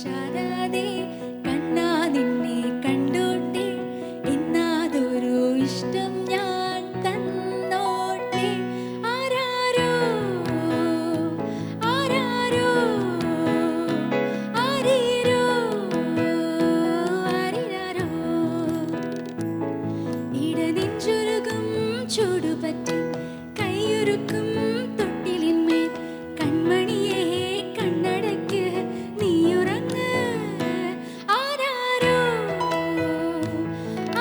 ചാരാതെ കണ്ണാ നിന്നെ കണ്ടോട്ടെ എന്നാതൊരു ഇഷ്ടം ഞാൻ തന്നോട്ടെ ആരാരോ ആരാരോ ആരീരോ ആരിരാരോ ഇടനെഞ്ചുരുകും ചൂടുപറ്റി കൈയുരുക്കും തൊട്ടിലിന്മേൽ കൺമണിയെ കണ്ണടയ്ക്ക് നീയുറങ്ങ് ആരാരോ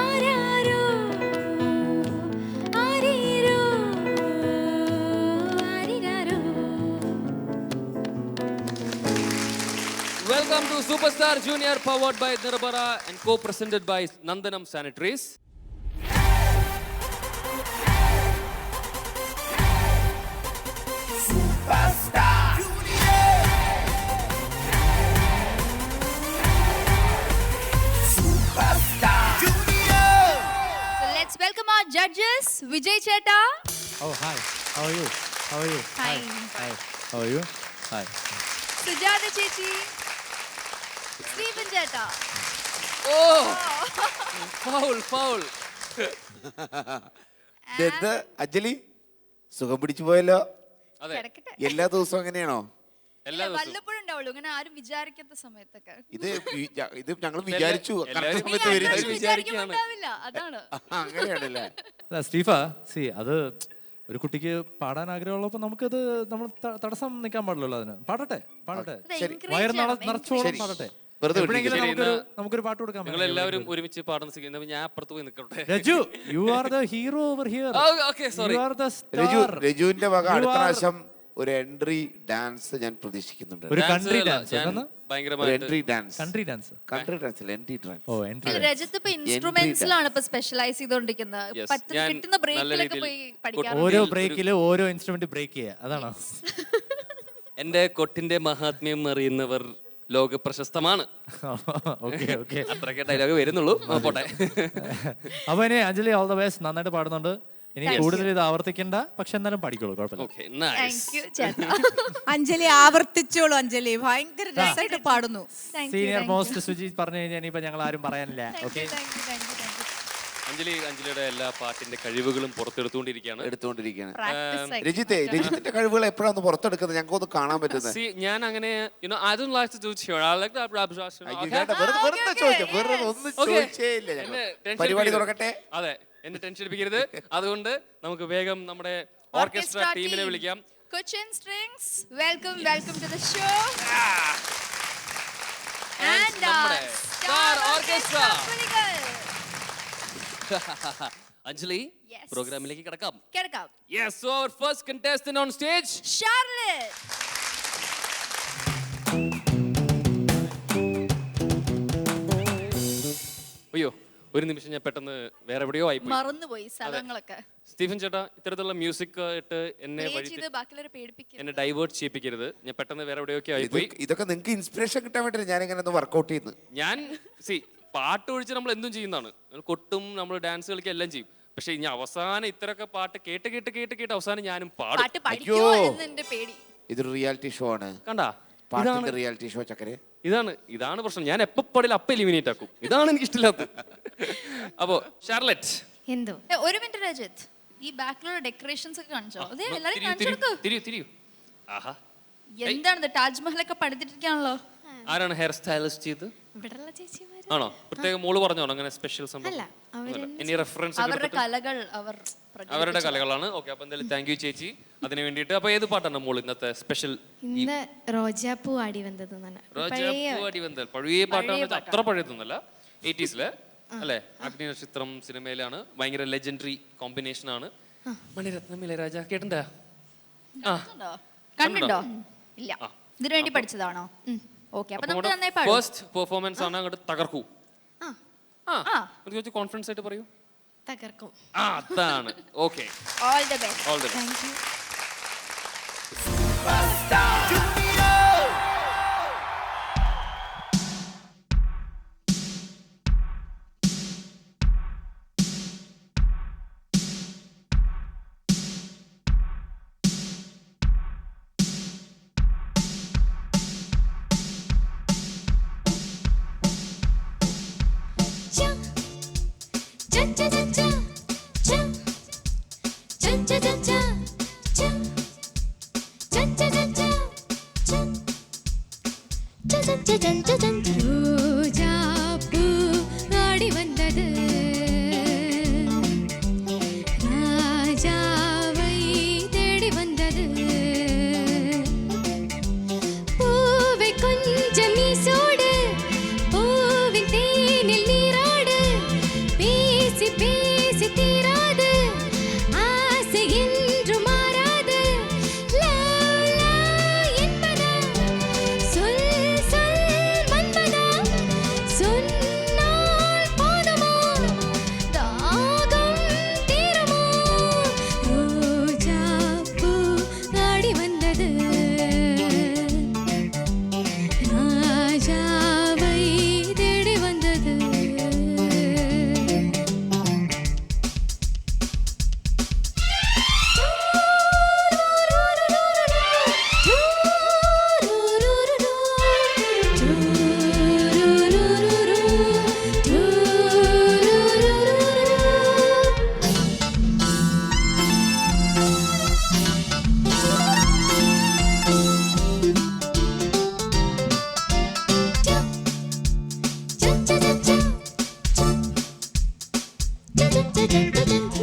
ആരാരോ ആരീരോ ആരിരാരോ. Welcome to Superstar Junior, powered by Nirbara and co-presented by Nandanam Sanitaries. So let's welcome our judges. Vijay Cheta. Oh, hi. How are you? How are you? Fine. Hi. How are you? Hi. Sujata Chechi. Stephen Cheta. Oh, foul. ഇതെന്ത് അഞ്ജലി സുഖം പിടിച്ചു പോയല്ലോ. അതെ, കിടക്കട്ടെ. എല്ലാ ദിവസവും അങ്ങനെയാണോ? എല്ലാ ദിവസവും വല്ലപ്പോഴും ഉണ്ടാവുള്ളൂ ഇങ്ങനെ ആരും വിചാരിക്കാത്ത സമയത്തൊക്കെ. ഇത് ഞങ്ങൾ വിചാരിച്ചു എല്ലാവരും കറക്റ്റ് സമയത്ത് വരും. എല്ലാവരും വിചാരിക്കുകയാണ്. ഉണ്ടാവില്ല, അതാണ്. അങ്ങനെയാണല്ലേ? സ്റ്റീഫ, അത് ഒരു കുട്ടിക്ക് പാടാൻ ആഗ്രഹമുള്ളപ്പോൾ നമുക്കത് നമ്മൾ തടസ്സം നിൽക്കാൻ പാടില്ലല്ലോ. അതിന് പാടട്ടെ. അത് encourage വയറ് ചെയ്യണം, നിറച്ചോളം ശരി. പാടട്ടെ. വെറുതെ എപ്പോഴെങ്കിലും വിട്ടിരിക്കുക. നമുക്കൊരു പാട്ട് കൊടുക്കാം. നിങ്ങൾ എല്ലാവരും ഒരുമിച്ച് പാടുന്ന സിനിമ ഞാൻ അപ്പുറത്ത് പോയി നിൽക്കട്ടെ. Raju, you are the hero over here. Okay, sorry. You are the രജുവിന്റെ വക You അടുത്ത are- പ്രാവശ്യം ഒരു എൻട്രി ഡാൻസ് ഞാൻ പ്രതീക്ഷിക്കുന്നുണ്ട്. ഒരു Dance കൺട്രി അല്ല, ഡാൻസ്. ഞാൻ ഒരു ഭയങ്കരമായിട്ട് entry dance. Country dance. Country dance അല്ല, എൻട്രി ഡാൻസ്. ഓ, എൻട്രി. രജത്ത് ഇപ്പൊ ഇൻസ്ട്രുമെന്റ്സിലാണ് ഇപ്പൊ സ്പെഷ്യലൈസ് ചെയ്തോണ്ടിരിക്കുന്നത്. Yes. കിട്ടുന്ന നല്ല ബ്രേക്കിലൊക്കെ രീതിയിൽ പോയി പഠിക്കാറുണ്ട്. ഓരോ ബ്രേക്കില് ഓരോ ഇൻസ്ട്രുമെന്റ് ബ്രേക്ക് ചെയ്യുക, അതാണോ? എന്റെ കൊട്ടിന്റെ മഹാത്മ്യം അറിയുന്നവർ ലോക പ്രശസ്തമാണ്. Okay okay. അത്രയ്ക്ക് ഡയലോഗ് വരുന്നുള്ളൂ. പോട്ടെ. അപ്പൊ ഇനി അഞ്ജലി, ഓൾ ദ ബെസ്റ്റ്. നന്നായിട്ട് പാടുന്നുണ്ട്. ഇനി കൂടുതൽ ഇത് ആവർത്തിക്കണ്ട, പക്ഷെ എന്നാലും പഠിക്കോളൂ, കുഴപ്പമില്ല. Okay, nice. Thank you, ചേട്ടാ. അഞ്ജലി ആവർത്തിച്ചോളൂ. അഞ്ജലി ഭയങ്കര രസമായിട്ട് പാടുന്നു. Thank you, senior thank most Suji പറഞ്ഞു കഴിഞ്ഞാൽ ഇനിയിപ്പോ ഞങ്ങൾ ആരും പറയാനില്ല. you, okay. thank you, thank you, thank you. അഞ്ജലിയുടെ എല്ലാ പാട്ടിന്റെ കഴിവുകളും പുറത്തെടുത്തുകൊണ്ടിരിക്കുകയാണ്. എടുത്തുകൊണ്ടിരിക്കുകയാണ്. Practice ആയി. രജിത്തിന്റെ കഴിവുകൾ എപ്പോഴാണ് പുറത്തെടുക്കുന്നത്? ഞങ്ങൾക്കൊന്ന് കാണാൻ പറ്റുന്നത്. See, ഞാൻ അങ്ങനെ I don't like to do it here. I like that abstraction. അയ്യോ, Okay? ചേട്ടാ, വെറുതെ ചോദിച്ചു. വെറുതെ ഒന്നും Okay. ചോദിച്ചേ ഇല്ല ഞങ്ങൾ. എന്നെ tension പരിപാടി എടുപ്പിക്കരുത്. തുടങ്ങട്ടെ. അതെ, എന്നെ ടെൻഷൻ എടുപ്പിക്കരുത്. അതുകൊണ്ട് നമുക്ക് വേഗം നമ്മുടെ ഓർക്കസ്ട്ര ടീമിനെ വിളിക്കാം. Cochin Strings, welcome to the show. And നമ്മുടെ Star Star Orchestra. പുലികൾ. Anjali, Yes. പ്രോഗ്രാമിലേക്ക് കിടക്കാം. കിടക്കാം. Yes, so our first contestant on stage. Charlotte. അയ്യോ, ഒരു നിമിഷം ഞാൻ പെട്ടെന്ന് വേറെ എവിടെയോ ആയിപ്പോയി. മറന്നുപോയി സ്ഥലങ്ങളൊക്കെ. സ്റ്റീഫൻ ചേട്ടാ, ഇത്തരത്തിലുള്ള മ്യൂസിക് ഇട്ട് എന്നെ Play വഴി ചെയ്ത് ബാക്കിയുള്ളവരെ പേടിപ്പിക്കരുത്. എന്നെ ഡൈവേർട്ട് ചെയ്യിപ്പിക്കരുത്. ഞാൻ പെട്ടെന്ന് വേറെ എവിടെയൊക്കെ ആയിപ്പോയി. ഇതൊക്കെ നിങ്ങൾക്ക് ഇൻസ്പിറേഷൻ കിട്ടാൻ വേണ്ടി ഞാൻ ഇങ്ങനെ ഒന്ന് വർക്ക്ഔട്ട് ചെയ്യുന്നു. ഞാൻ പാട്ട് ഒഴിച്ച് നമ്മൾ എന്തും ചെയ്യുന്നതാണ്. കൊട്ടും, നമ്മൾ ഡാൻസ് കളിക്കുക, എല്ലാം ചെയ്യും. പക്ഷെ ഇനി അവസാനം ഇത്രയൊക്കെ പാട്ട് കേട്ട് അവസാനം ഞാനും പാടും. പാട്ട് പഠിക്കുമോ അയ്യോ. എന്ന് എന്റെ പേടി. ഇതൊരു റിയാലിറ്റി ഷോ ആണ്. കണ്ടാ, പാട്ടിന്റെ റിയാലിറ്റി ഷോ ചക്കരെ. ഇതാണ് പ്രശ്നം. ഞാൻ എപ്പോ പാടില്ല അപ്പൊ എലിമിനേറ്റ് ആക്കും. ഇതാണ് എനിക്ക് ഇഷ്ടമില്ലാത്തത്. അപ്പോ ഷാർലറ്റ്, എന്തോ ഒരു മിനിറ്റ് രജിത്ത്, ഈ ബാക്കിലുള്ള ഡെക്കറേഷൻസ് ഒക്കെ കാണിച്ചോ? അതെ, എല്ലാരും കാണിച്ചു കൊടുക്കൂ. തിരിയൂ. ആഹാ, എന്താണ് താജ്മഹലൊക്കെ പണിതിട്ടിരിക്കാണല്ലോ. ആരാണ് ഹെയർ സ്റ്റൈലിസ്റ്റ് ചെയ്ത്? ഇവിടെയുള്ള ചേച്ചിമാര് ആണോ? പ്രത്യേകം മോള് പറഞ്ഞോ അങ്ങനെ സ്പെഷ്യൽ സംഭവം? അല്ല, ഇനി റെഫറൻസ് അവരുടെ കലകൾ അവർ അവരുടെ കലകളാണ്. ഓക്കെ, അപ്പൊ എന്തായാലും താങ്ക് യു ചേച്ചി അതിന് വേണ്ടിയിട്ട്. അപ്പൊ ഏത് പാട്ടാണ് മോള് ഇന്നത്തെ സ്പെഷ്യൽ? ഇന്ന് റോജാപ്പൂ ആടി വന്നത് പഴയ പാട്ടാണ്. അത്ര പഴയതൊന്നുമല്ല, 80s അല്ലേ? അഗ്നി നക്ഷത്രം സിനിമയിലാണ്. ഭയങ്കര ലെജൻഡറി കോമ്പിനേഷൻ ആണ്. മണിരത്നം ഇളയരാജ കേട്ടിട്ടുണ്ടോ? കണ്ടിട്ടുണ്ടോ? ഇല്ല. ഇതിനു വേണ്ടി പഠിച്ചതാണോ? ഓക്കെ, അപ്പൊ നമുക്ക് നന്നായി പാടും. ഫസ്റ്റ് പെർഫോമൻസ് ആണ്, അങ്ങോട്ട് തകർക്കൂ. കോൺഫിഡൻസ് ആയിട്ട് പറയൂ. തകർക്കും. അതാണ്. Okay, all the best. All the best. Thank U. ரோஜாப்பூ ஆடி வந்தது ராஜாவை தேடி வந்தது பூவை கொஞ்சம் நீ சூடு பூவின் தேனில் நீராடு பேசி பேசி தீராது ஆசை என்று மாறாது லா லா என்பதா சொல் சொல் மன்மதா சொன்னால் போதுமா தாகம் தீருமா ரோஜா பூ ஆடி வந்தது ராஜாவை தேடி வந்தது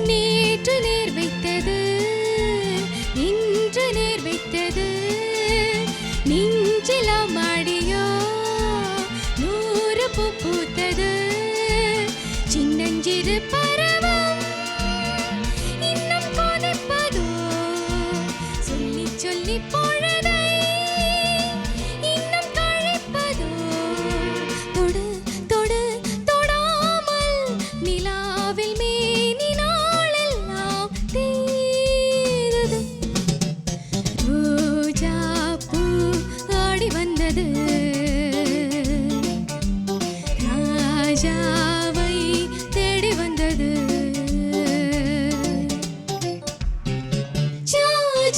நேற்று நேர் வைத்தது இன்று நேர் வைத்தது நெஞ்சிலாம் ஆடியோ 100 பூ பூத்தது சின்னஞ்சிறு பருவம் இன்னும் கொதிப்பதோ சொல்லி சொல்லி பொழுதை இன்னும் கழிப்பதோ தொடு தொடு தொடாமல் நிலாவில் மேனி நாளெல்லாம் தேடுது ரோஜா பூ ஆடி வந்தது ராஜாவை தேடி வந்தது சா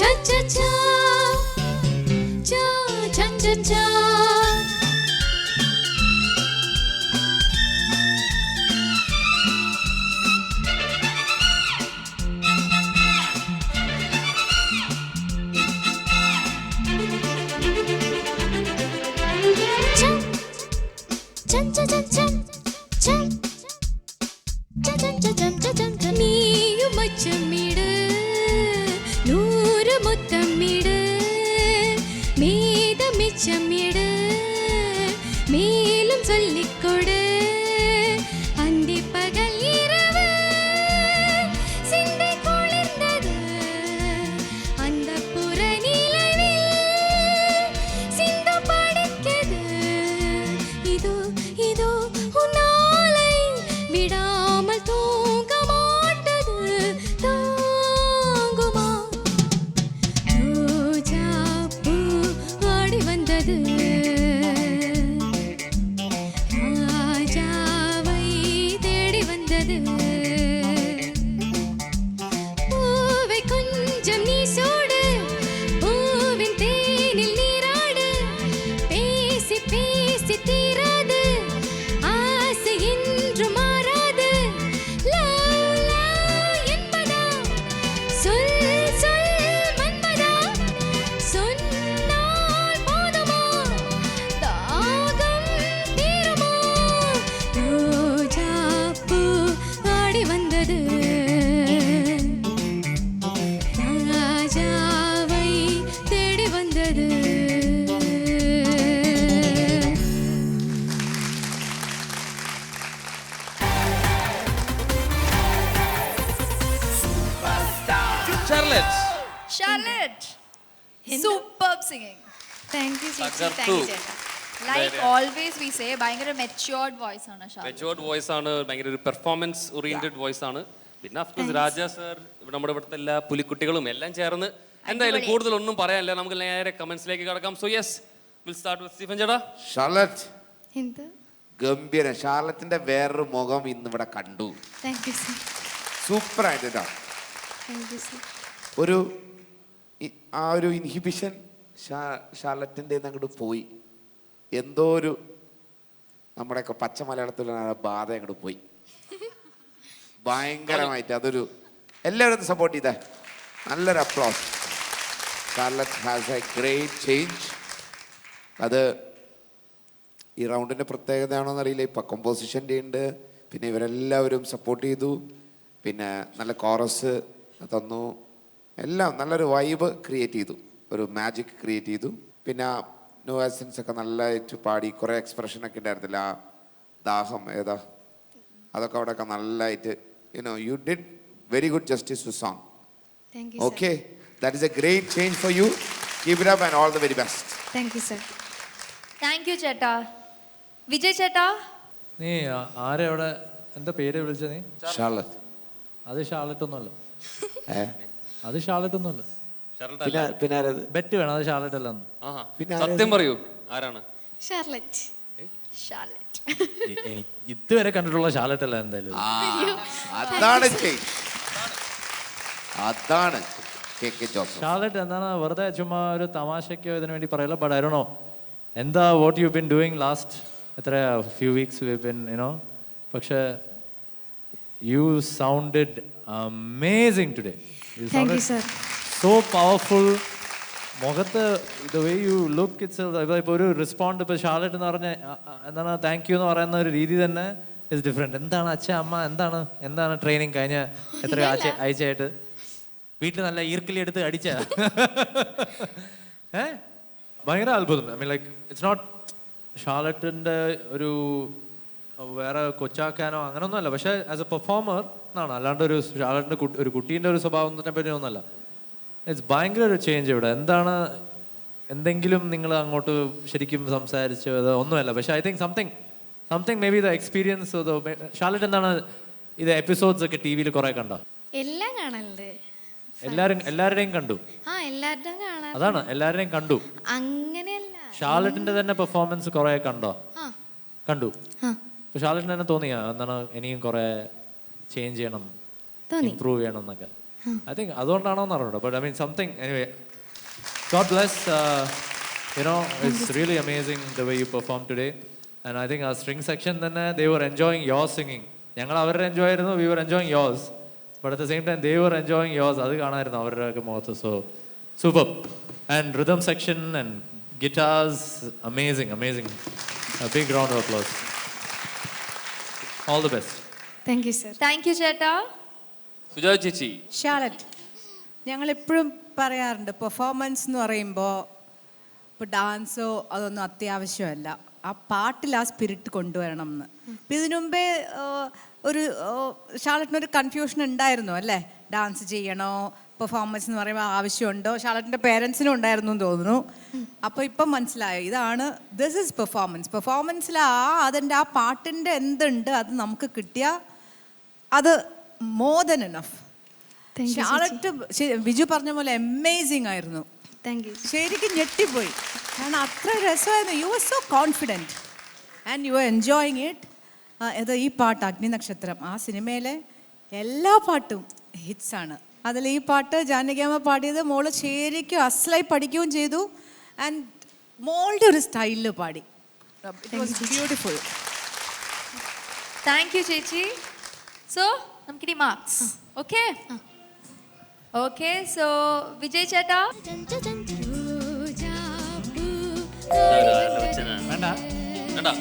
சா சா சா சா சா சா சா നീയും മച്ചമിട് 100 മുത്തമിട് മീതം മിച്ചമിട് മേലും ചൊല്ലിക്കൊട് അന്തി പകൽ ഇരവ് സിന്ദി കുളിർന്നത് അന്തപുര നിലവിൽ സിന്ദു പഠിക്കത് இதோ இதோ உன்னாலை விடாமல் தூங்க மாட்டது தாங்குமா ரோஜா பூ ஆடி வந்தது ராஜாவை தேடி வந்தது பூவை கொஞ்சம் நீ சூடு பூவின் தேனில் நீராடு பேசி பேசி தீராது ஆசை என்று மாறாது லா லா என்பதா சொல் சொல் மன்மதா சொன்னால் போதுமா தாகம் தீருமா ரோஜா பூ ஆடி வந்தது ராஜாவை தேடி வந்தது Charlotte Charlotte, superb singing. Thank you തകർത്തു. Like always we say, ഭയങ്കര matured voice ആണ് Charlotte. മെച്ചുവേർഡ് വോയിസ് ആണ്, ഭയങ്കര ഒരു പെർഫോമൻസ് ഓറിയന്റഡ് വോയിസ് ആണ്. പിന്നെ അഫ്കോഴ്സ് രാജ സർ, നമ്മുടെ ഇവിടുത്തെ എല്ലാ പുലിക്കുട്ടികളും എല്ലാം ചേർന്ന് എന്തായാലും കൂടുതൽ ഒന്നും പറയാനില്ല, നമുക്ക് നേരെ കമന്റ്സിലേക്ക് കടക്കാം. So yes, will start with Stephen ചേട്ടാ. ഷാർലറ്റ് എന്ത് ഗംഭീരം. ഷാർലറ്റിന്റെ വേറൊരു മുഖം ഇന്ന് ഇവിടെ കണ്ടു. താങ്ക് യു സർ സൂപ്പർ ആയിട്ട് കേട്ടോ. താങ്ക് യു സർ ഒരു ആ ഒരു ഇൻഹിബിഷൻ ഷാർലറ്റിൻ്റെ അങ്ങോട്ട് പോയി. എന്തോ ഒരു നമ്മുടെയൊക്കെ പച്ച മലയാളത്തിലുള്ള ബാധ അങ്ങോട്ട് പോയി ഭയങ്കരമായിട്ട്. അതൊരു എല്ലാവരും സപ്പോർട്ട് ചെയ്തേ. നല്ലൊരു applause. Charlotte has A great change. അത് ഈ റൗണ്ടിൻ്റെ പ്രത്യേകതയാണോ എന്നറിയില്ല. ഇപ്പം കമ്പോസിഷൻ്റെ ഉണ്ട്, പിന്നെ ഇവരെല്ലാവരും സപ്പോർട്ട് ചെയ്തു, പിന്നെ നല്ല കോറസ് തന്നു, എല്ലാം നല്ലൊരു വൈബ് ക്രിയേറ്റ് ചെയ്തു, ഒരു മാജിക് ക്രിയേറ്റ് ചെയ്തു. പിന്നെ ന്യൂവാസൻസ് ഒക്കെ നല്ലതായിട്ട് പാടി, കുറേ എക്സ്പ്രഷനൊക്കെ ഉണ്ടായിരുന്നില്ല. ആ ദാഹം ഏതാ അതൊക്കെ അവിടെയൊക്കെ നല്ലതായിട്ട് you did very good justice to song. Thank you, okay, that is a great change for you. Keep it up and all the very best. Thank you, sir. Thank you ചേട്ടാ. വിജയ് ചേട്ടാ, നീ ആരെ അവിടെ എന്താ പേര് വിളിച്ചത് നീ? ഷാർലറ്റ്. അത് ഷാർലറ്റ് ഒന്നുമല്ല, ഏ? അത് ഷാർലറ്റ് ഒന്നുമല്ല. പിന്നെ ആരത്? ബെറ്റ് വേണം, അത് ഷാർലറ്റ് അല്ലെന്ന്. ആഹാ. പിന്നെ സത്യം പറയൂ, ആരാണ്? Charlotte. ഷാർലറ്റ്. എനിക്ക് ഇതുവരെ കണ്ടിട്ടുള്ള ഷാർലറ്റ് അല്ല എന്തായാലും. അതാണ് ചേഞ്ച്, അതാണ് KK ജോസഫ്. ഷാർലറ്റ് എന്താണ് വെറുതെ ചുമ്മാ ഒരു തമാശയ്ക്കോ ഇതിനു വേണ്ടി പറയല്ല. ബട്ട് ഐ ഡോണ്ട് നോ എന്താ what you been doing last എത്ര ഫ്യൂ വീക്സ് വി ബിൻ പക്ഷേ you sounded amazing today. Thank you, sir. So powerful. മുഖത്ത് the way you look it's ഇപ്പോൾ ഒരു റെസ്പോണ്ട് ഇപ്പോൾ ഷാർലറ്റ് എന്ന് പറഞ്ഞ എന്താണ് താങ്ക് യു എന്ന് പറയുന്ന ഒരു രീതി തന്നെ ഇസ് ഡിഫറെൻറ്റ്. എന്താണ് അച്ഛ അമ്മ എന്താണ് ട്രെയിനിങ് കഴിഞ്ഞ എത്ര ആഴ്ചയായിട്ട് വീട്ടിൽ നല്ല ഈർക്കിലി എടുത്ത് അടിച്ച ഭയങ്കര അത്ഭുതം. I mean like it's not ഷാർലറ്റിൻ്റെ ഒരു വേറെ കൊച്ചാക്കാനോ അങ്ങനെയൊന്നുമല്ല, പക്ഷേ ആസ് എ പെർഫോമർ എന്നാണ്, അല്ലാണ്ട് ഒരു ഷാർലറ്റിൻ്റെ ഒരു കുട്ടീൻ്റെ ഒരു സ്വഭാവത്തിനെ പറ്റി ഒന്നുമല്ല. ഇറ്റ്സ് ഭയങ്കര ഒരു ചേഞ്ച് ഇവിടെ. എന്തെങ്കിലും നിങ്ങൾ അങ്ങോട്ട് ശരിക്കും സംസാരിച്ചത് ഒന്നുമല്ല, പക്ഷേ I think something may be the experience. Charlotte എന്താണ് ഇത് എപ്പിസോഡ്സ് ഒക്കെ ടി വിയിൽ കുറെ കണ്ടോ? എല്ലാം കാണലുണ്ട്. എല്ലാവരുടെയും കണ്ടു. എല്ലാവരുടെയും കാണാൻ. അതാണ്, എല്ലാവരുടെയും കണ്ടു. അങ്ങനെയല്ല. ഷാർലറ്റിന്റെ തന്നെ പെർഫോമൻസ് കുറെ കണ്ടോ? കണ്ടു. അപ്പൊ ഷാർലറ്റിന് തന്നെ തോന്നിയാ എന്താണ് ഇനിയും കുറെ ചേഞ്ച് ചെയ്യണം, ഇംപ്രൂവ് ചെയ്യണം എന്നൊക്കെ? ഐ തിങ്ക് അതുകൊണ്ടാണോ എന്ന് അറിഞ്ഞോ. But I mean something anyway, God bless. It's really amazing the way you performed today. And I think our string section തന്നെ they were enjoying your singing. ഞങ്ങൾ അവരുടെ എൻജോയ് ആയിരുന്നു, we were enjoying yours. But at the same time they were enjoying yours. അത് കാണായിരുന്നു അവരുടെ മുഖത്ത്. So superb. And rhythm section and guitars, amazing. A big round of applause. All the best. Thank you, sir. Thank you ചേട്ടാ. സുജാത ചേച്ചി. Charlotte, ഞങ്ങൾ എപ്പോഴും പറയാറുണ്ട് performance എന്ന് പറയുമ്പോൾ ഇപ്പോൾ ഡാൻസോ അതൊന്നും അത്യാവശ്യമല്ല, ആ പാട്ടിൽ ആ സ്പിരിറ്റ് കൊണ്ടുവരണം എന്ന്. ഇപ്പം ഇതിനു മുമ്പേ ഒരു ഷാർലറ്റിനൊരു കൺഫ്യൂഷൻ ഉണ്ടായിരുന്നു അല്ലേ, ഡാൻസ് ചെയ്യണോ പെർഫോമൻസ് എന്ന് പറയുമ്പോൾ ആവശ്യമുണ്ടോ? ഷാർലറ്റിൻ്റെ പേരൻസിനും ഉണ്ടായിരുന്നു എന്ന് തോന്നുന്നു. അപ്പോൾ ഇപ്പം മനസ്സിലായോ, ഇതാണ് ദിസ് ഈസ് പെർഫോമൻസിൽ അതിൻ്റെ ആ പാട്ടിൻ്റെ എന്തുണ്ട് അത് നമുക്ക് കിട്ടിയാൽ അത് more than enough. Charlotte Biju പറഞ്ഞ പോലെ അമേസിങ് ആയിരുന്നു. Thank you. ശരിക്കും ഞെട്ടിപ്പോയി, കാരണം അത്ര രസമായിരുന്നു. You are so confident and you are enjoying it. അത് ഈ പാട്ട് അഗ്നിനക്ഷത്രം, ആ സിനിമയിലെ എല്ലാ പാട്ടും ഹിറ്റ്സാണ്. അതിൽ ഈ പാട്ട് ജാനകിയമ്മ പാടിയത് മോള് ശരിക്കും അസ്ലായി പഠിക്കുകയും ചെയ്തു. ആൻഡ് മോളുടെ ഒരു സ്റ്റൈലിൽ പാടി. It was beautiful. Thank you ചേച്ചി. സോ നമുക്കിനി marks. Okay okay. So Vijay ചേട്ടാ. വേണ്ട കേട്ടാ?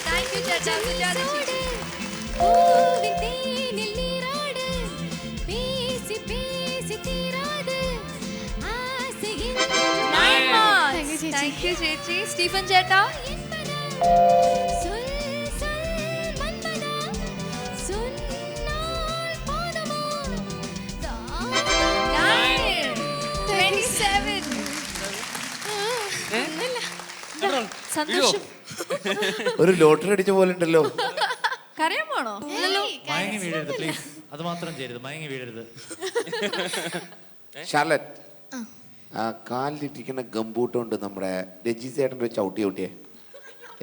താങ്ക് യു ചേട്ടാ. സുജാത ചേച്ചി. താങ്ക് യു ചേച്ചി. സ്റ്റീഫൻ ചേട്ടാ. സന്തോഷം. ഒരു ലോട്ടറി അടിച്ച പോലെ ഉണ്ടല്ലോ. കരയാൻ പോണോ? മയങ്ങി വീഴരുത് പ്ലീസ്, അത് മാത്രം ചെയ്യരുത്, മയങ്ങി വീഴരുത്. ഷാർലറ്റ്, ആ കാലിലിട്ടിരിക്കുന്ന ഗംബൂട്ടുണ്ട് നമ്മുടെ രജി ചേട്ടൻ്റെ ചവിട്ടിയെ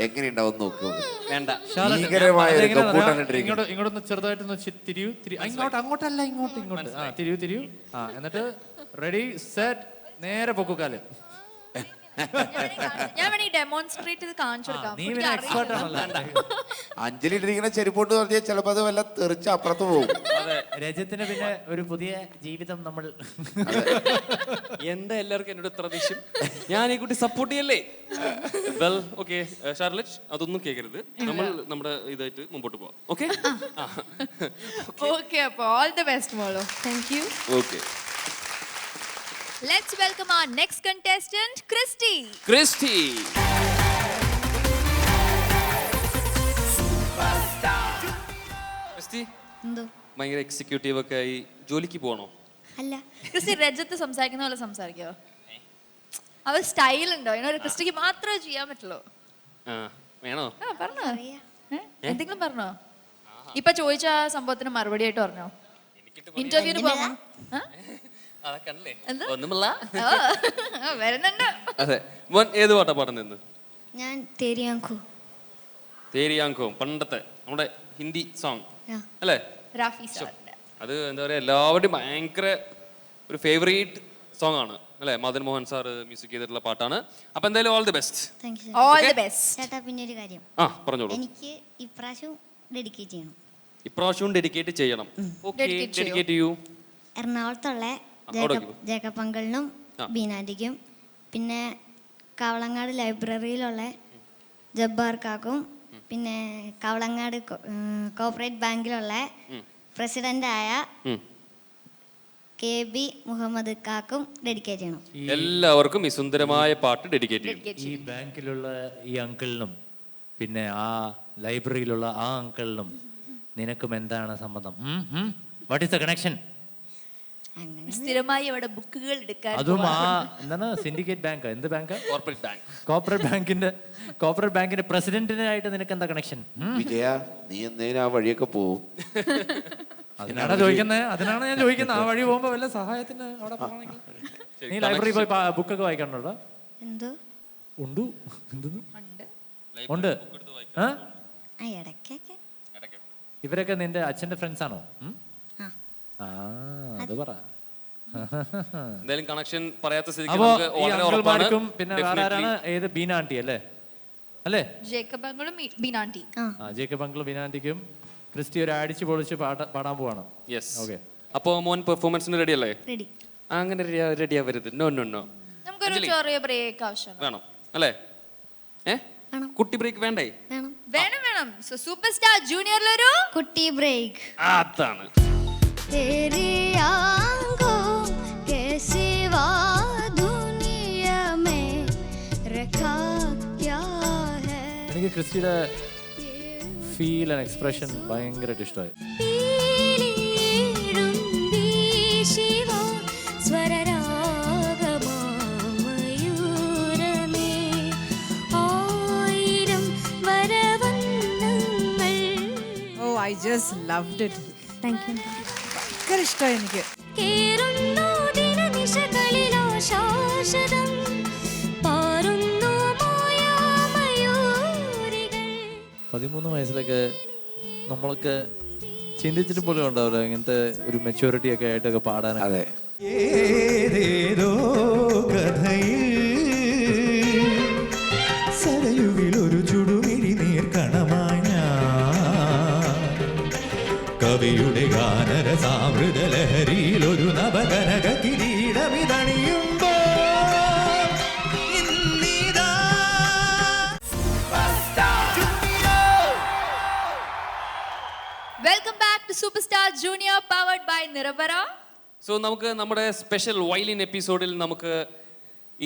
എങ്ങനെയുണ്ടാവും നോക്കൂ. വേണ്ട. ഭീകരമായ ഒരു ഗംബൂട്ടാണ് ഇട്ടിരിക്കുന്നത്. ഇങ്ങോട്ടൊന്ന് ചെറുതായിട്ടൊന്ന് തിരിയൂ. അങ്ങോട്ടല്ല, ഇങ്ങോട്ട്. തിരിയൂ. എന്നിട്ട് റെഡി സെറ്റ്, നേരെ പൊക്കുകാല്. ഞാൻ വേണമെങ്കിൽ ഡെമോൺസ്ട്രേറ്റ് ചെയ്ത് കാണിച്ചു കൊടുക്കാം. നീ പുള്ളിക്ക് പിന്നെ അറിയില്ല. എക്സ്പേർട്ട് ആണല്ലോ. അഞ്ജലി ഇട്ടിരിക്കുന്ന ചെരുപ്പോട്ട് പറഞ്ഞാൽ ചിലപ്പോൾ അത് വല്ല തെറിച്ച് അപ്പുറത്ത് പോകും. രജത്തിന് പിന്നെ ഒരു പുതിയ ജീവിതം നമ്മൾ എന്താ എല്ലാവർക്കും എന്നോട് ഇത്ര ദേഷ്യം? ഞാൻ ഈ കുട്ടി സപ്പോർട്ട് ചെയ്യല്ലേ? വെൽ ഓക്കെ ഷാർലറ്റ്, അതൊന്നും കേൾക്കരുത്. നമ്മൾ നമ്മുടെ ഇതായിട്ട് മുമ്പോട്ട് പോവാം. ഓക്കെ Okay, അപ്പോൾ all the best, മോളു. Thank you. Okay. Let's welcome our next contestant, Christy. Christy. Christy എന്തോ ഭയങ്കര എക്സിക്യൂട്ടീവ് ഒക്കെ ആയി ജോലിക്ക് പോകണോ? അല്ല ക്രിസ്റ്റി രജത്ത് സംസാരിക്കുന്ന പോലെ സംസാരിക്കോ? അവർ സ്റ്റൈൽ ഉണ്ടോ? ഒരു ക്രിസ്റ്റിക്ക് മാത്രമേ ചെയ്യാൻ പറ്റുള്ളൂ. ആ വേണോ? പറഞ്ഞോ, എന്തെങ്കിലും പറഞ്ഞോ? ഇപ്പൊ ചോദിച്ച ആ സംഭവത്തിന് മറുപടി ആയിട്ട് പറഞ്ഞോ? ഇന്റർവ്യൂവിന് പോകാം. എന്താ? ഒന്നുമില്ല. വരുന്നുണ്ട്. അതെ, മോൻ ഏത് പാട്ടാ പാടുന്നത്? ഞാൻ തേരിയാങ്കു. തേരിയാങ്കോ, പണ്ടത്തെ നമ്മുടെ ഹിന്ദി സോങ് അല്ലേ? റാഫി സാറിന്റെ. അത് എന്താ പറയാ, എല്ലാവരുടെയും ഭയങ്കര ഒരു ഫേവറേറ്റ് സോങ് ആണ് അല്ലേ? മദൻ മോഹൻ സാർ മ്യൂസിക് ചെയ്തിട്ടുള്ള പാട്ടാണ്. അപ്പൊ എന്തായാലും all the best. Thank U. All the best. ചേട്ടാ പിന്നെ ഒരു കാര്യം, ആ പറഞ്ഞോളൂ. എനിക്ക് ഇപ്രാവശ്യം ഡെഡിക്കേറ്റ് ചെയ്യണം. ഇപ്രാവശ്യവും ഡെഡിക്കേറ്റ് ചെയ്യണം. Dedicate ചെയ്യൂ. ഡെഡിക്കേറ്റ് ചെയ്യൂ. എറണാകുളത്തുള്ള ജേക്കബ് അങ്കിളിനും ബീനാൻറ്റിക്കും, പിന്നെ കവളങ്ങാട് ലൈബ്രറിയിലുള്ള ജബ്ബാർ കാക്കും, പിന്നെ കവളങ്ങാട് കോപ്പറേറ്റ് ബാങ്കിലുള്ള പ്രസിഡന്റായ KB മുഹമ്മദ് കാക്കും ഡെഡിക്കേറ്റ് ചെയ്യണം. എല്ലാവർക്കും ഈ സുന്ദരമായ പാട്ട് ഡെഡിക്കേറ്റ് ചെയ്യും. ഈ ബാങ്കിലുള്ള ഈ അങ്കിളിനും പിന്നെ ആ ലൈബ്രറിയിലുള്ള ആ അങ്കിളിനും നിനക്കും എന്താണ് സമ്മതം? What is the connection? അങ്ങനെ സ്ഥിരമായി അവിടെ ബുക്കുകൾ എടുക്കാൻ അതും ആ എന്താണ് സിൻഡിക്കേറ്റ് ബാങ്ക്, എന്ത് ബാങ്ക്? Corporate bank. കോർപ്പറേറ്റ് ബാങ്കിന്റെ പ്രസിഡന്റിനായിട്ട് നിനക്ക് എന്താ കണക്ഷൻ? വിജയ, നീ എന്നേനും ആ വഴിയൊക്കെ പോവും. അതിനാണ് ചോദിക്കുന്നത്. അതിനാണ് ഞാൻ ചോദിക്കുന്നത്. ആ വഴി പോകുമ്പോ വല്ല സഹായത്തിന് അവിടെ പോകണമെങ്കിൽ നീ ലൈബ്രറി പോയി ബുക്കൊക്കെ വായിക്കണോ? എന്തോ ഉണ്ട്. എന്തെന്ന് ഉണ്ട്? ഇടയ്ക്കൊക്കെ. ഇവരൊക്കെ നിന്റെ അച്ഛന്റെ ഫ്രണ്ട്സ് ആണോ? ആ അത് പറ. എന്തായാലും കണക്ഷൻ പറയാത്ത സ്ഥിതിക്ക് അപ്പോ നമുക്ക് ഈ വളരെ ഉറപ്പാണ്. അങ്കിൾമാർക്കും പിന്നെ വേറെ ആരാണ്? ഏത് ബീനാൻറ്റി അല്ലേ? അല്ലേ? ജേക്കബ് അങ്കിളും ബീനാൻറ്റി. ജേക്കബ് അങ്കിളും ബീനാൻറ്റിക്കും ക്രിസ്റ്റി ഒരു അടിച്ചു പൊളിച്ച് പാടാൻ പോവാണ്. യെസ്. ഓക്കെ. അപ്പോ മോൻ പെർഫോമൻസിന് റെഡി അല്ലേ? റെഡി. അങ്ങനെ റെഡി ആവരുത്. No no no. നമുക്കൊരു ചെറിയ ബ്രേക്ക് ആവശ്യമാണ്. വേണം അല്ലേ? കുട്ടി ബ്രേക്ക് വേണ്ടേ? വേണം വേണം വേണം. സൂപ്പർ സ്റ്റാർ ജൂനിയറിലൊരു കുട്ടി ബ്രേക്ക്. അതാണ്. तेरी आंखों के सिवा दुनिया में रखा क्या है. എനിക്ക് ക്രിസ്റ്റിയുടെ ഫീൽ ആൻഡ് എക്സ്പ്രഷൻ ഭയങ്കരമായിട്ട് ഇഷ്ടമായി. Oh, I just loved it. Thank you. ഭയങ്കര ഇഷ്ടമായി എനിക്ക്. 13 വയസ്സിലൊക്കെ നമ്മളൊക്കെ ചിന്തിച്ചിട്ട് പോലും ഉണ്ടാവില്ല ഇങ്ങനത്തെ ഒരു മെച്യൂരിറ്റി ഒക്കെ ആയിട്ടൊക്കെ പാടാനൊക്കെ. അതെ. ഏതേതോ കഥയിൽ സരയുവിലൊരു ചുടുമിഴി നീർക്കണമായി ഞാൻ കവിയുടെ ഗാനരസാമൃത ലഹരിയിൽ ഒരു നവകനക കിരീടമിതണിയുമ്പോ welcome back to super star junior powered by നിരവര. സോ നമുക്ക് നമ്മുടെ സ്പെഷ്യൽ വയലിൻ എപ്പിസോഡിൽ നമുക്ക്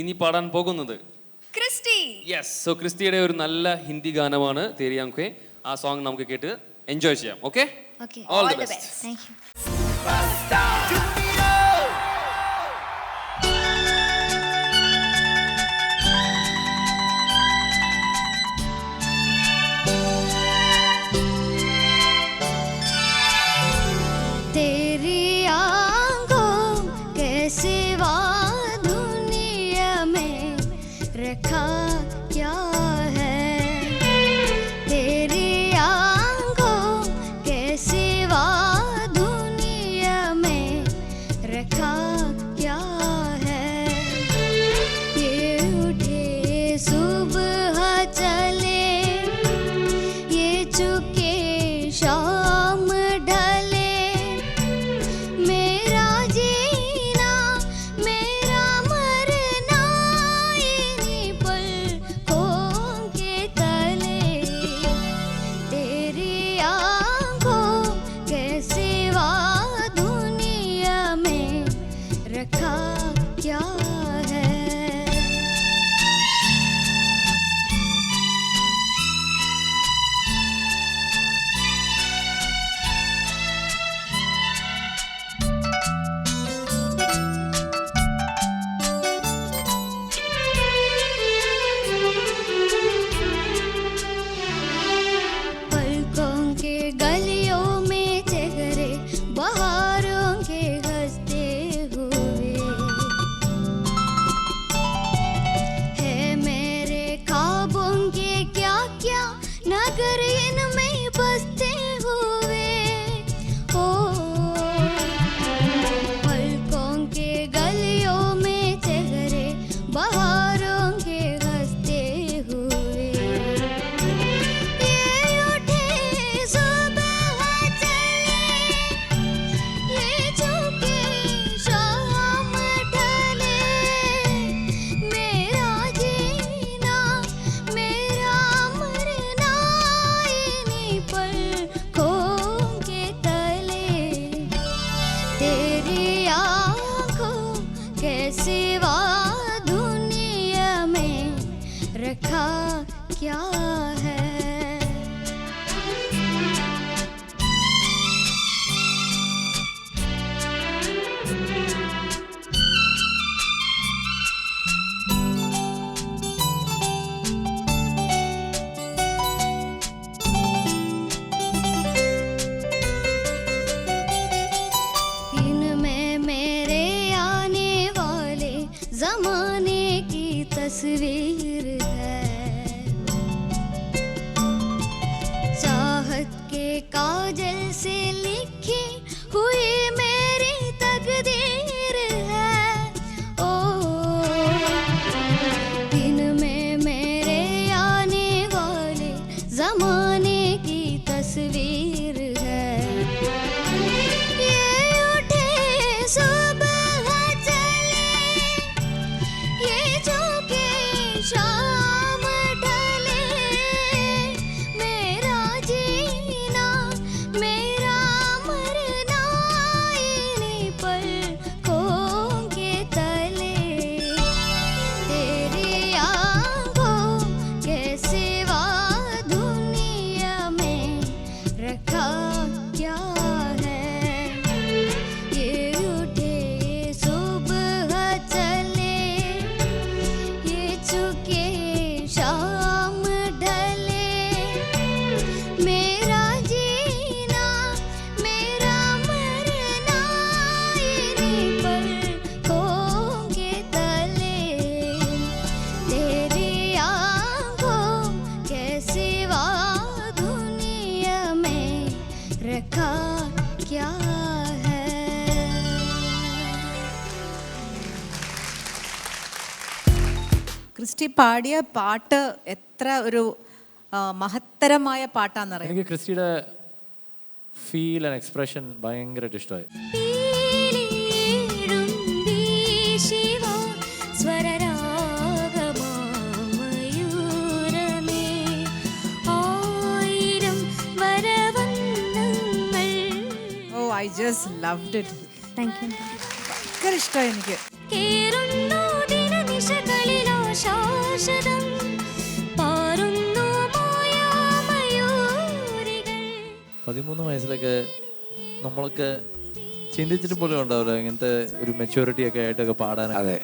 ഇനി പാടാൻ പോകുന്നത് ക്രിസ്റ്റി. യെസ്. സോ ക്രിസ്റ്റിയുടെ ഒരു നല്ല ഹിന്ദി ഗാനമാണ് തേരി ആംഖേ. ആ സോങ് നമുക്ക് കേട്ട് എൻജോയ് ചെയ്യാം. Okay? Okay. All the best. Thank U. तेरी आंखों के सिवा दुनिया में रखा क्या है. तेरी आंखों के सिवा दुनिया में क्या है इनमें मेरे आने वाले जमाने की तस्वीर है चाहत के काजल से लिखी हुई मेरी तकदीर है ओ इनमें मेरे आने वाले जमाने की तस्वीर है ये उठे सुबह चले ये झुके शाम ढले मेरा जीना मेरा मरना इन्हीं पलकों के तले तेरी आंखों के सिवा दुनिया में रखा क्या है ये उठे सुबह चले ये चुके शाम ढले मेरा जीना मेरा मरना इन्हीं पलकों के तले तेरी आंखों के सिवा दुनिया में रखा क्या है ക്രിസ്റ്റി പാടിയ പാട്ട് എത്ര ഒരു മഹത്തരമായ പാട്ടാന്നറിയാം. എനിക്ക് ക്രിസ്റ്റിയുടെ ഫീൽ ആൻഡ് എക്സ്പ്രഷൻ ഭയങ്കരമായിട്ട് ഇഷ്ടമായി. പീലിയിടും വീശിവ സ്വരരാഗമാമയൂരമേ ആയിരം വരവന്നങ്ങൾ oh I just loved it. Thank you ഭയങ്കര ഇഷ്ടമായി എനിക്ക്. കേറുന്നു ദിനനിശകളിലോ ശാശ്വതം പാറുന്നു മായാമയൂരികൾ 13 വയസ്സിലൊക്കെ നമ്മളൊക്കെ ചിന്തിച്ചിട്ട് പോലും ഉണ്ടാവില്ല ഇങ്ങനത്തെ ഒരു മെച്യൂരിറ്റി ഒക്കെ ആയിട്ടൊക്കെ പാടാനൊക്കെ. അതെ.